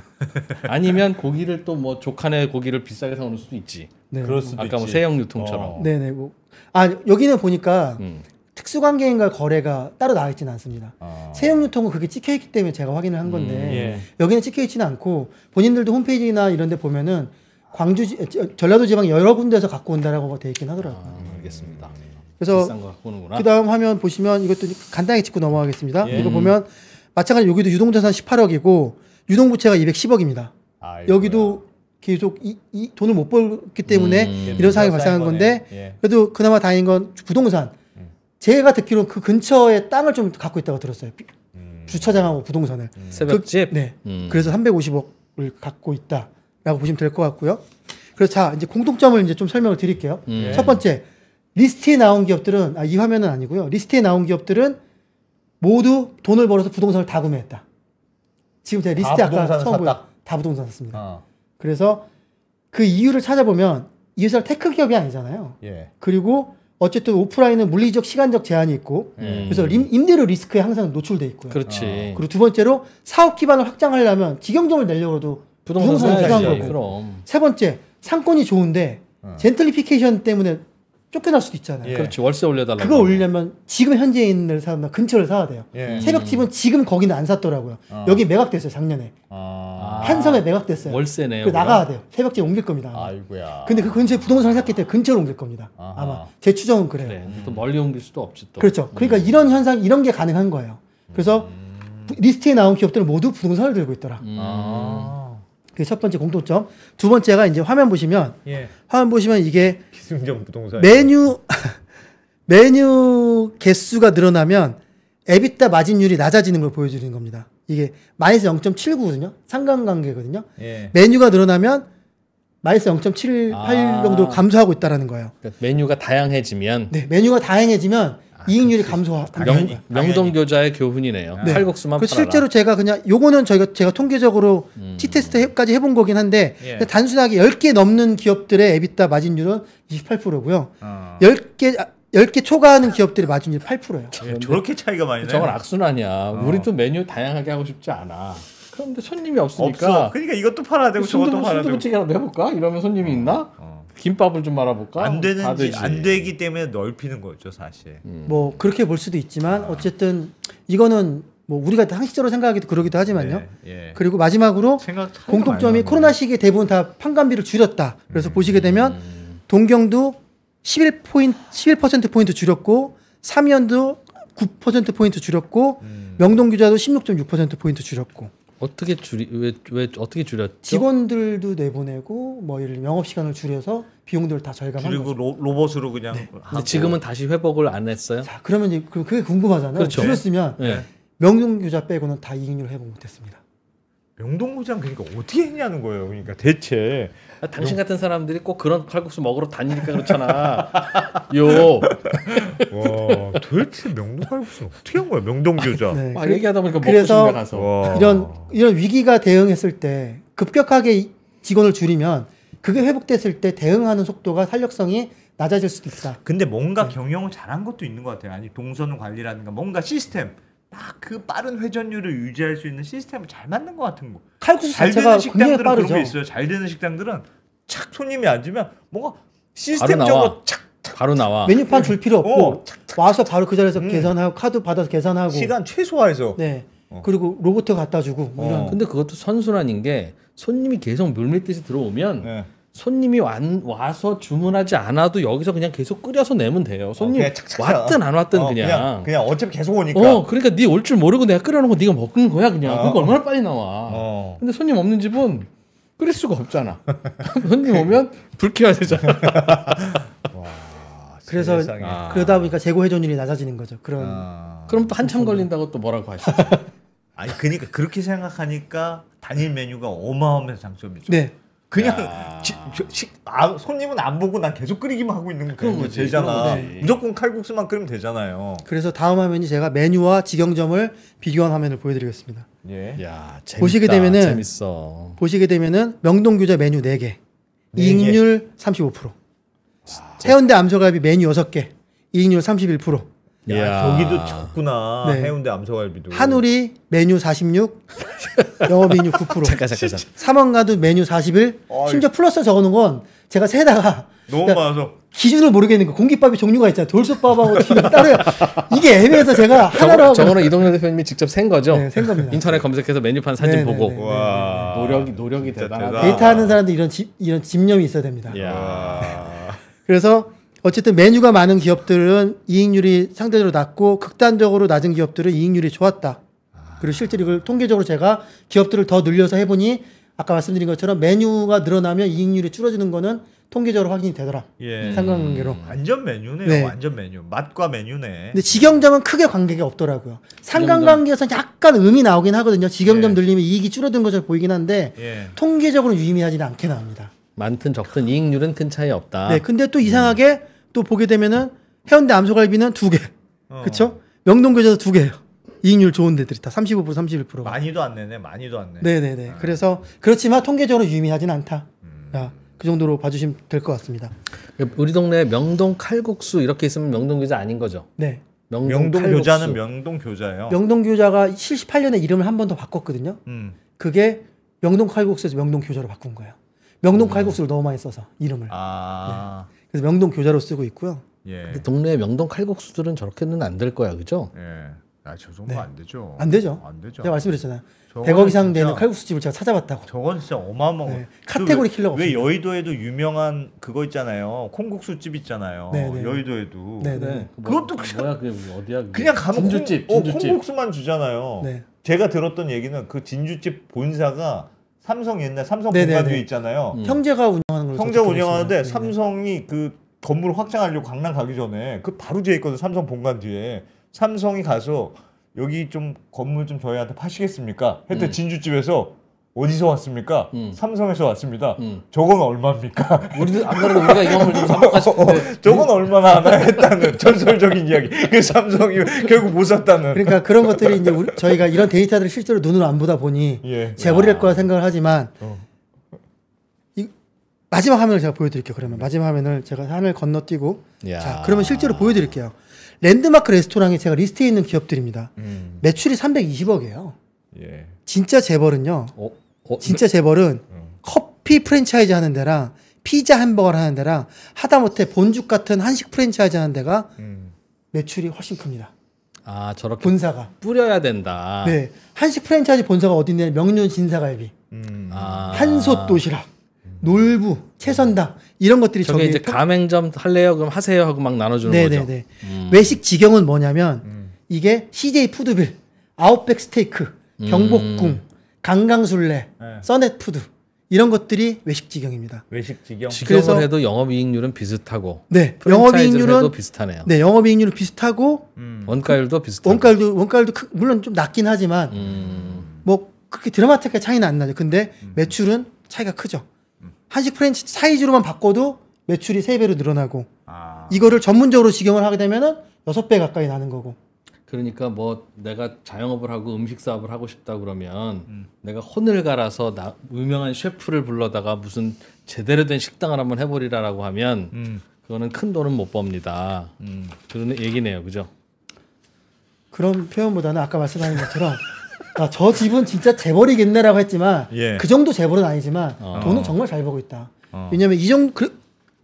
아니면 고기를 또 뭐 족한의 고기를 비싸게 사오는 수도 있지. 네. 그럴 수도 아까 뭐 있지. 세형 유통처럼. 네네. 뭐. 아 여기는 보니까 특수관계인과 거래가 따로 나와 있지는 않습니다. 세형유통은 그게 찍혀있기 때문에 제가 확인을 한 건데 여기는 찍혀있지는 않고 본인들도 홈페이지나 이런 데 보면은 전라도 지방 여러 군데에서 갖고 온다라고 돼 있긴 하더라고요. 알겠습니다. 그래서 비싼 거 갖고 오는구나. 그 다음 화면 보시면 이것도 간단하게 짚고 넘어가겠습니다. 이거 보면 마찬가지로 여기도 유동자산 18억이고 유동부채가 210억입니다. 여기도 계속 이 돈을 못 벌기 때문에 이런 상황이 발생한 건데 그래도 그나마 다행인 건 부동산. 제가 듣기로는 그 근처에 땅을 좀 갖고 있다고 들었어요. 주차장하고 부동산을. 새벽집? 네. 그래서 350억을 갖고 있다라고 보시면 될 것 같고요. 그래서 자, 이제 공통점을 이제 좀 설명을 드릴게요. 첫 번째, 리스트에 나온 기업들은, 이 화면은 아니고요. 리스트에 나온 기업들은 모두 돈을 벌어서 부동산을 다 구매했다. 지금 제가 리스트에 아까 처음 보여 다 부동산 샀습니다. 그래서 그 이유를 찾아보면 이 회사가 테크 기업이 아니잖아요. 그리고 어쨌든 오프라인은 물리적 시간적 제한이 있고 그래서 임대료 리스크에 항상 노출돼 있고요. 그렇지. 그리고 두 번째로 사업 기반을 확장하려면 직영점을 내려고 해도 부동산이 필요한 거고. 그럼. 세 번째, 상권이 좋은데 젠틀리피케이션 때문에 쫓겨날 수도 있잖아요. 그렇지. 월세 올려달라고. 그거 올리려면 지금 현재 있는 사람나 근처를 사야 돼요. 새벽집은 지금 거기는 안 샀더라고요. 여기 매각됐어요, 작년에. 한성에 매각됐어요. 월세네요. 그 나가야 돼요. 새벽집 옮길 겁니다. 아이고야. 근데 그 근처에 부동산을 샀기 때문에 근처로 옮길 겁니다. 아마 제 추정은 그래요. 그래. 또 멀리 옮길 수도 없지 또. 그렇죠. 그러니까 이런 현상, 이런 게 가능한 거예요. 그래서 리스트에 나온 기업들은 모두 부동산을 들고 있더라. 그게 첫 번째 공통점. 두 번째가 이제 화면 보시면 화면 보시면 이게 기승전 부동산 메뉴 개수가 늘어나면 에비타 마진율이 낮아지는 걸 보여주는 겁니다. 이게 마이너스 0.79거든요. 상관관계거든요. 메뉴가 늘어나면 마이너스 0.78 정도 감소하고 있다라는 거예요. 그러니까 메뉴가 다양해지면 네, 메뉴가 다양해지면 이익률이 감소합니다. 명동교자의 교훈이네요. 네. 칼국수만 팔아라. 실제로 제가 그냥 요거는 제가 통계적으로 T테스트까지 해본 거긴 한데 단순하게 10개 넘는 기업들의 에비타 마진율은 28%고요. 10개 초과하는 기업들의 마진율이 8%예요. 저렇게 차이가 많이 나요. 저건 악순환이야. 우리도 메뉴 다양하게 하고 싶지 않아. 그런데 손님이 없으니까. 없어. 그러니까 이것도 팔아야 되고 저것도 팔아야 되고. 순두부찌개라도 해볼까? 이러면 손님이 있나? 김밥을 좀 말아볼까? 안 되기 때문에 넓히는 거죠, 사실. 뭐 그렇게 볼 수도 있지만 어쨌든 이거는 뭐 우리가 상식적으로 생각하기도 그러기도 하지만요. 그리고 마지막으로 공통점이 코로나 시기에 대부분 다 판관비를 줄였다. 그래서 보시게 되면 동경도 11%포인트 줄였고 삼연도 9%포인트 줄였고 명동규자도 16.6%포인트 줄였고. 어떻게 왜 어떻게 줄였죠? 직원들도 내보내고 뭐 예를 영업 시간을 줄여서 비용들을 다 절감한 그리고 거죠. 로봇으로 그냥 하고. 근데 지금은 다시 회복을 안 했어요? 자, 그러면 이제 그게 궁금하잖아요. 그렇죠. 줄였으면 명동규자 빼고는 다 이익률 회복 못했습니다. 명동구장 그러니까 어떻게 했냐는 거예요. 그러니까 대체 당신 같은 사람들이 꼭 그런 칼국수 먹으러 다니니까 그렇잖아. 요. 와, 도대체 명동 칼국수는 어떻게 한 거야? 명동교자. 네. 막 얘기하다 보니까 그래서 먹고 싶네 가서. 이런 위기가 대응했을 때 급격하게 직원을 줄이면 그게 회복됐을 때 대응하는 속도가 탄력성이 낮아질 수도 있다. 근데 뭔가 경영을 잘한 것도 있는 것 같아요. 아니 동선 관리라든가 뭔가 시스템 딱 그 빠른 회전율을 유지할 수 있는 시스템을 잘 만든 것 같은 거. 칼국수 잘 자체가 되는 식당들은 굉장히 그런 빠르죠. 게 있어요. 잘 되는 식당들은 착 손님이 앉으면 뭔가 시스템적으로 착 바로 나와. 메뉴판 줄 필요 없고 와서 바로 그 자리에서 계산하고 카드 받아서 계산하고 시간 최소화해서. 네. 그리고 로봇 갖다 주고 뭐 이런. 근데 그것도 선순환인 게 손님이 계속 물밀듯이 들어오면 손님이 와서 주문하지 않아도 여기서 그냥 계속 끓여서 내면 돼요. 손님 왔든 안 왔든 그냥 어차피 계속 오니까. 그러니까 네 올 줄 모르고 내가 끓여놓은 거 네가 먹는 거야 그냥. 그러니까 얼마나 빨리 나와. 근데 손님 없는 집은 끓일 수가 없잖아. 손님 오면 불 켜야 되잖아. 와, 그래서 그러다 보니까 재고 회전율이 낮아지는 거죠. 그럼 또 한참 걸린다고 또 뭐라고 하시죠? 아니 그러니까 그렇게 생각하니까 단일 메뉴가 어마어마한 장점이죠. 네. 그냥 손님은 안 보고 난 계속 끓이기만 하고 있는 거 되잖아. 무조건 칼국수만 끓이면 되잖아요. 그래서 다음 화면이 제가 메뉴와 직영점을 비교한 화면을 보여드리겠습니다. 야, 재밌다. 보시게 되면은 명동규자 메뉴 4개, 이익률 35%. 해운대 암소갈비 메뉴 6개, 이익률 31%. 야, 저기도 적구나. 해운대 암소갈비도. 한우리 메뉴 46, 영업이익률 9%. 잠깐. 삼원가도 메뉴 41. 심지어 플러스 적어놓은 건 제가 세다가 너무 그러니까 많아서 기준을 모르겠는 거. 공깃밥의 종류가 있잖아요. 돌솥밥하고 따로 이게 애매해서 제가 하나로 하고 저거는 이동열 대표님이 직접 센 거죠? 네, 센 겁니다. 인터넷 검색해서 메뉴판 사진 네, 보고 네, 네, 와 노력이 대단하다. 데이터하는 사람들 이런 집념이 있어야 됩니다. 와. 그래서 어쨌든 메뉴가 많은 기업들은 이익률이 상대적으로 낮고 극단적으로 낮은 기업들은 이익률이 좋았다. 그리고 실제로 이걸 통계적으로 제가 기업들을 더 늘려서 해보니 아까 말씀드린 것처럼 메뉴가 늘어나면 이익률이 줄어드는 거는 통계적으로 확인이 되더라. 예. 상관관계로. 완전 메뉴네요. 네. 완전 메뉴. 맛과 메뉴네. 근데 직영점은 크게 관계가 없더라고요. 상관관계에서 약간 음이 나오긴 하거든요. 직영점 예. 늘리면 이익이 줄어드는 것처럼 보이긴 한데 예. 통계적으로 유의미하지는 않게 나옵니다. 많든 적든 이익률은 큰 차이 없다. 네, 근데 또 이상하게 또 보게 되면은 해운대 암소갈비는 2개, 어. 그렇죠? 명동교자도 2개예요. 이익률 좋은 데들이 다 35%, 31%가. 많이도 안 내네. 많이도 안 내. 네네네. 그래서 그렇지만 통계적으로 유의미하진 않다. 자, 그 정도로 봐주시면 될 것 같습니다. 우리 동네 명동 칼국수 이렇게 있으면 명동 교자 아닌 거죠? 네. 명동 칼국수. 교자는 명동 교자예요. 명동교자가 78년에 이름을 한 번 더 바꿨거든요. 그게 명동 칼국수에서 명동 교자로 바꾼 거예요. 명동 칼국수를 너무 많이 써서 이름을. 아. 그래서 명동 교자로 쓰고 있고요. 예. 근데 동네 명동 칼국수들은 저렇게는 안 될 거야, 그죠? 예. 아, 저 정도 네. 안 되죠. 안 되죠. 안 되죠. 제가 말씀드렸잖아요. 저거는 100억 이상 되는 진짜- 칼국수집을 제가 찾아봤다고. 저건 진짜 어마어마한. 네. 카테고리 킬러가 왜 없습니다. 여의도에도 유명한 그거 있잖아요. 콩국수집 있잖아요. 네, 네. 여의도에도. 네, 네. 그것도 그냥- 뭐야 그게 어디야? 그게? 그냥 가면 진주집. 콩국수만 주잖아요. 네. 제가 들었던 얘기는 그 진주집 본사가 삼성 옛날 삼성 네, 네, 본관 네. 뒤에 있잖아요. 형제가 운영하는 걸 형제가 운영하는데 들었습니다. 네, 네. 삼성이 그 건물을 확장하려고 강남 가기 전에 그 바로 뒤에 있거든. 삼성 본관 뒤에. 삼성이 가서 여기 좀 건물 좀 저희한테 파시겠습니까? 했더니 진주집에서 어디서 왔습니까? 삼성에서 왔습니다. 저건 얼마입니까? 우리도 안 그래도 우리가 이 건물 좀 사볼까 싶은데 저건 얼마나 하나 했다는 전설적인 이야기. 그 삼성이 결국 못 샀다는. 그러니까 그런 것들이 이제 저희가 이런 데이터들을 실제로 눈으로 안 보다 보니 예. 재벌일 거라 생각을 하지만 어. 이 마지막 화면을 제가 보여드릴게요. 그러면 마지막 화면을 제가 하늘 건너뛰고 야. 자 그러면 실제로 보여드릴게요. 랜드마크 레스토랑이 제가 리스트에 있는 기업들입니다. 매출이 320억이에요. 예. 진짜 재벌은요. 진짜 재벌은 커피 프랜차이즈 하는 데랑 피자 햄버거를 하는 데랑 하다못해 본죽 같은 한식 프랜차이즈 하는 데가 매출이 훨씬 큽니다. 아 저렇게 본사가. 뿌려야 된다. 네. 한식 프랜차이즈 본사가 어디냐면 명륜 진사갈비, 아. 한솥 도시락, 놀부, 채선당 이런 것들이 저게 저기 이제 가맹점 할래요? 그럼 하세요 하고 막 나눠주는 거죠. 네네네. 외식 직영은 뭐냐면 이게 CJ 푸드빌, 아웃백 스테이크, 경복궁, 강강술래, 네. 써넷푸드 이런 것들이 외식 직영입니다. 외식 직영. 직영을 그래서- 해도 영업이익률은 비슷하고 네, 프랜차이즈를 영업이익률은 해도 비슷하네요. 네, 영업이익률은 비슷하고 원가율도 비슷하고 원가율도 물론 좀 낮긴 하지만 뭐 그렇게 드라마틱하게 차이는 안 나죠. 근데 매출은 차이가 크죠. 한식 프랜차이즈로만 바꿔도 매출이 3배로 늘어나고 아. 이거를 전문적으로 직영을 하게 되면은 6배 가까이 나는 거고. 그러니까 뭐 내가 자영업을 하고 음식 사업을 하고 싶다 그러면 내가 혼을 갈아서 유명한 셰프를 불러다가 무슨 제대로 된 식당을 한번 해보리라라고 하면 그거는 큰 돈은 못 법니다. 그런 얘기네요, 그죠? 그런 표현보다는 아까 말씀하신 것처럼 아, 저 집은 진짜 재벌이겠네라고 했지만 예. 그 정도 재벌은 아니지만 돈은 정말 잘 벌고 있다. 왜냐하면 이 정도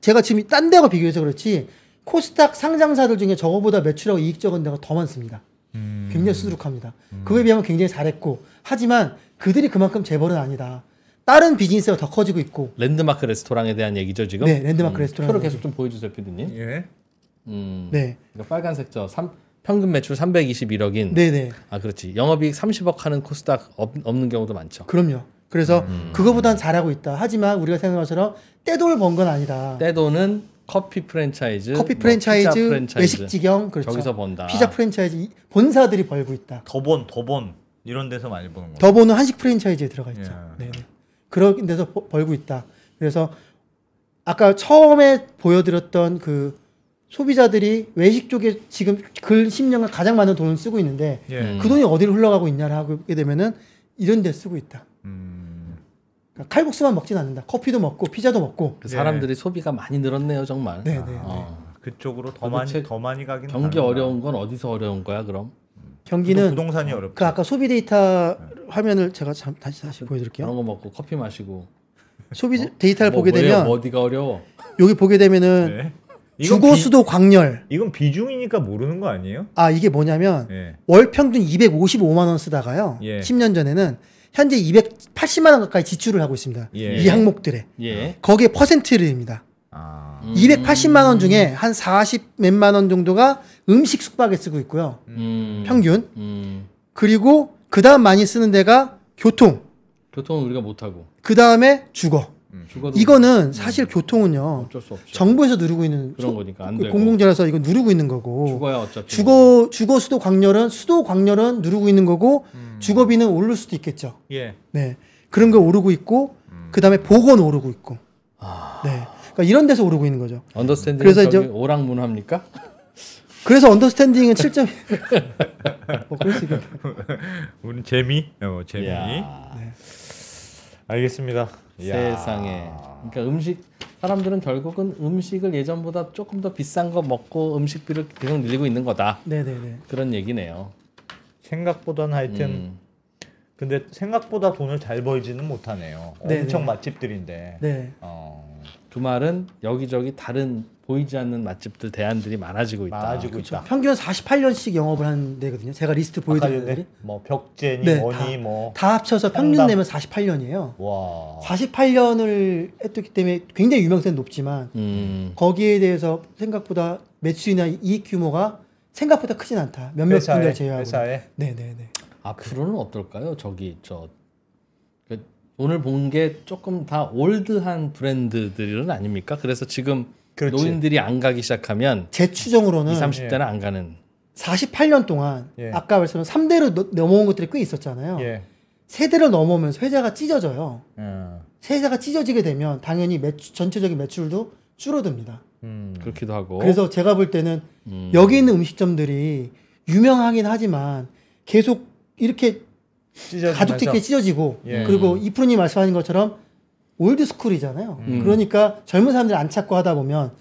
제가 지금 딴 데와 비교해서 그렇지 코스닥 상장사들 중에 저거보다 매출하고 이익 적은 데가 더 많습니다. 굉장히 수두룩합니다. 그거에 비하면 굉장히 잘했고 하지만 그들이 그만큼 재벌은 아니다. 다른 비즈니스가 더 커지고 있고 랜드마크 레스토랑에 대한 얘기죠 지금? 네, 랜드마크 레스토랑. 표를 계속 좀 보여주세요, 피디님. 예. 네, 그러니까 빨간색 평균 매출 321억인. 네. 아 그렇지. 영업이익 30억 하는 코스닥 없는 경우도 많죠. 그럼요. 그래서 그거보단 잘하고 있다. 하지만 우리가 생각한 것처럼 떼돈을 번 건 아니다. 떼돈은 커피 프랜차이즈, 커피 뭐 프랜차이즈, 피자 프랜차이즈, 외식 직영, 그렇죠. 저기서 번다. 피자 프랜차이즈 본사들이 벌고 있다. 더본 이런 데서 많이 보는 거. 더보는 한식 프랜차이즈에 들어가 있죠. 예. 네. 그런 데서 벌고 있다. 그래서 아까 처음에 보여드렸던 그 소비자들이 외식 쪽에 지금 근 10년간 가장 많은 돈을 쓰고 있는데 예. 그 돈이 어디로 흘러가고 있냐를 하게 되면은 이런 데 쓰고 있다. 그러니까 칼국수만 먹진 않는다. 커피도 먹고 피자도 먹고. 그 사람들이 소비가 많이 늘었네요, 정말. 네. 그쪽으로 도대체 더 많이 가긴. 경기 하는구나. 어려운 건 어디서 어려운 거야, 그럼? 경기는 부동산이 어렵죠. 그 아까 소비 데이터 화면을 제가 다시 보여드릴게요. 그런 거 먹고 커피 마시고 소비 데이터를 보게 뭐예요? 되면 어디가 어려워? 여기 보게 되면은 네. 주거 수도 광열. 이건 비중이니까 모르는 거 아니에요? 아 이게 뭐냐면 예. 월 평균 255만 원 쓰다가요. 예. 10년 전에는 현재 280만 원 가까이 지출을 하고 있습니다. 예. 이 항목들에. 예. 거기에 퍼센트입니다. 아. 280만 원 중에 한 40 몇만 원 정도가 음식 숙박에 쓰고 있고요. 평균. 그리고 그다음 많이 쓰는 데가 교통. 교통은 우리가 못 하고. 그다음에 주거. 주거도 이거는 사실 교통은요. 어쩔 수 없죠. 정부에서 누르고 있는 그런 거니까 안 되고. 공공재라서 이거 누르고 있는 거고. 주거야 어차피. 주거 수도 광열은 누르고 있는 거고 주거비는 오를 수도 있겠죠. 예. 네. 그런 거 오르고 있고 그다음에 보건 오르고 있고. 네. 그러니까 이런 데서 오르고 있는 거죠. 언더스탠딩 그래서 저기 이제- 오락문화입니까? 그래서 언더스탠딩은 7점. 그럴 수 있겠다. 우리 재미? 재미. 이야, 알겠습니다. 이야. 세상에. 그러니까 음식 사람들은 결국은 음식을 예전보다 조금 더 비싼 거 먹고 음식비를 계속 늘리고 있는 거다. 네네네. 그런 얘기네요. 생각보다는 하여튼 근데 생각보다 돈을 잘 벌지는 못하네요. 네네. 엄청 맛집들인데. 네. 그 말은 여기저기 다른 보이지 않는 맛집들 대안들이 많아지고 있다. 많아지고 그렇죠. 있다. 평균 48년씩 영업을 하는 데거든요. 제가 리스트 아까 보여드린 전에 데들이 뭐 벽제니 네, 뭐니 뭐. 다 합쳐서 평균 상당. 내면 48년이에요. 와. 48년을 했기 때문에 굉장히 유명세는 높지만 거기에 대해서 생각보다 매출이나 이익 규모가 생각보다 크진 않다. 몇몇 회사에, 분들 제외하고. 회사에? 네네네. 앞으로는 어떨까요? 저기 오늘 본 게 조금 다 올드한 브랜드들은 아닙니까? 그래서 지금 그렇지. 노인들이 안 가기 시작하면 제 추정으로는 20, 30대는 안 가는. 48년 동안 예. 아까 말씀드린 3대로 넘어온 것들이 꽤 있었잖아요. 예. 세대를 넘어오면서 회사가 찢어져요. 음. 세대가 찢어지게 되면 당연히 전체적인 매출도 줄어듭니다. 그렇기도 하고. 그래서 제가 볼 때는 여기 있는 음식점들이 유명하긴 하지만 계속 이렇게 찢어지면서. 가족들끼리 찢어지고 예. 그리고 이프로님 말씀하신 것처럼 올드스쿨이잖아요. 그러니까 젊은 사람들이 안 찾고 하다 보면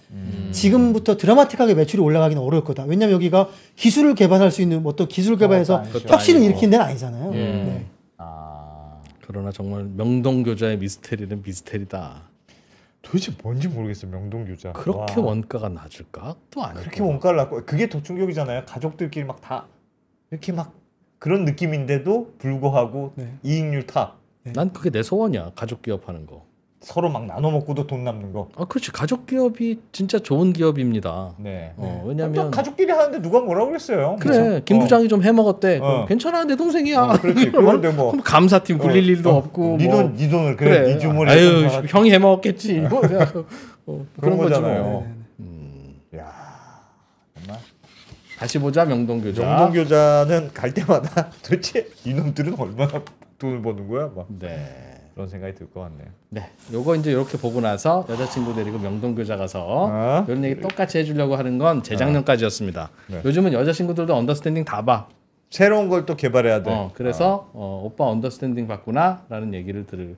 지금부터 드라마틱하게 매출이 올라가기는 어려울 거다. 왜냐하면 여기가 기술을 개발할 수 있는 어떤 기술 개발해서 그것도 혁신을 아니고. 일으킨 데는 아니잖아요. 예. 네. 아. 그러나 정말 명동교자의 미스테리는 미스테리다. 도대체 뭔지 모르겠어요. 명동교자. 그렇게 와. 원가가 낮을까? 또 아니고. 그렇게 원가를 낮고 그게 더 충격이잖아요. 가족들끼리 막 다 이렇게 막 그런 느낌인데도 불구하고 네. 이익률 탑. 난 그게 내 소원이야. 가족 기업하는 거. 서로 막 나눠 먹고도 돈 남는 거. 아, 그렇지. 가족 기업이 진짜 좋은 기업입니다. 네. 어, 또 왜냐면 가족끼리 하는데 누가 뭐라고 그랬어요? 그래. 뭐. 김 부장이 좀 해먹었대. 어. 괜찮아. 내 동생이야. 그렇지. 그런데 뭐 그럼 감사팀 굴릴 일도 없고. 네 뭐. 돈을 그래. 네 주머니에 아유, 돈 형이 해먹었겠지. 뭐, 그런 그런 거지 거잖아요. 뭐. 야, 정말 다시 보자 명동교자. 명동교자는 갈 때마다 도대체 이놈들은 얼마나 돈을 버는 거야? 막 네. 그런 생각이 들 것 같네요. 네. 요거 이제 이렇게 보고 나서 여자친구 데리고 명동교자 가서 어? 이런 얘기 똑같이 해주려고 하는 건 재작년까지였습니다. 네. 요즘은 여자친구들도 언더스탠딩 다 봐. 새로운 걸 또 개발해야 돼. 그래서 오빠 언더스탠딩 봤구나라는 얘기를 들을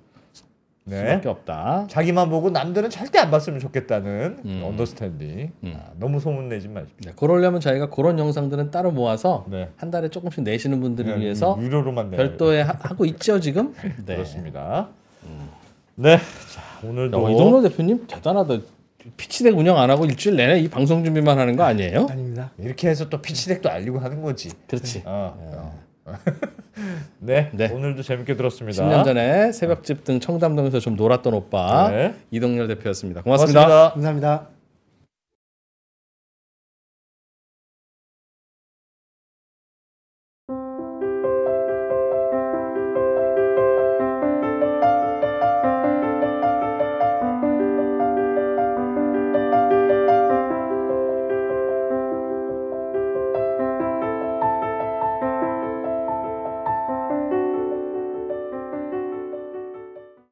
네. 수밖에 없다. 자기만 보고 남들은 절대 안 봤으면 좋겠다는 언더스탠딩. 너무 소문내지 마십시오. 네, 그러려면 저희가 그런 영상들은 따로 모아서 네. 한 달에 조금씩 내시는 분들을 그냥 위해서 유료로만 내요. 별도에 하고 있죠 지금. 네. 그렇습니다. 네, 자, 오늘도 이동로 대표님 대단하다. 피치덱 운영 안 하고 일주일 내내 이 방송 준비만 하는 거 아니에요? 아닙니다. 이렇게 해서 또 피치덱도 알리고 하는 거지. 그렇지. 네, 네. 오늘도 재밌게 들었습니다. 10년 전에 새벽집 등 청담동에서 좀 놀았던 오빠 네. 이동열 대표였습니다. 고맙습니다. 고맙습니다. 감사합니다.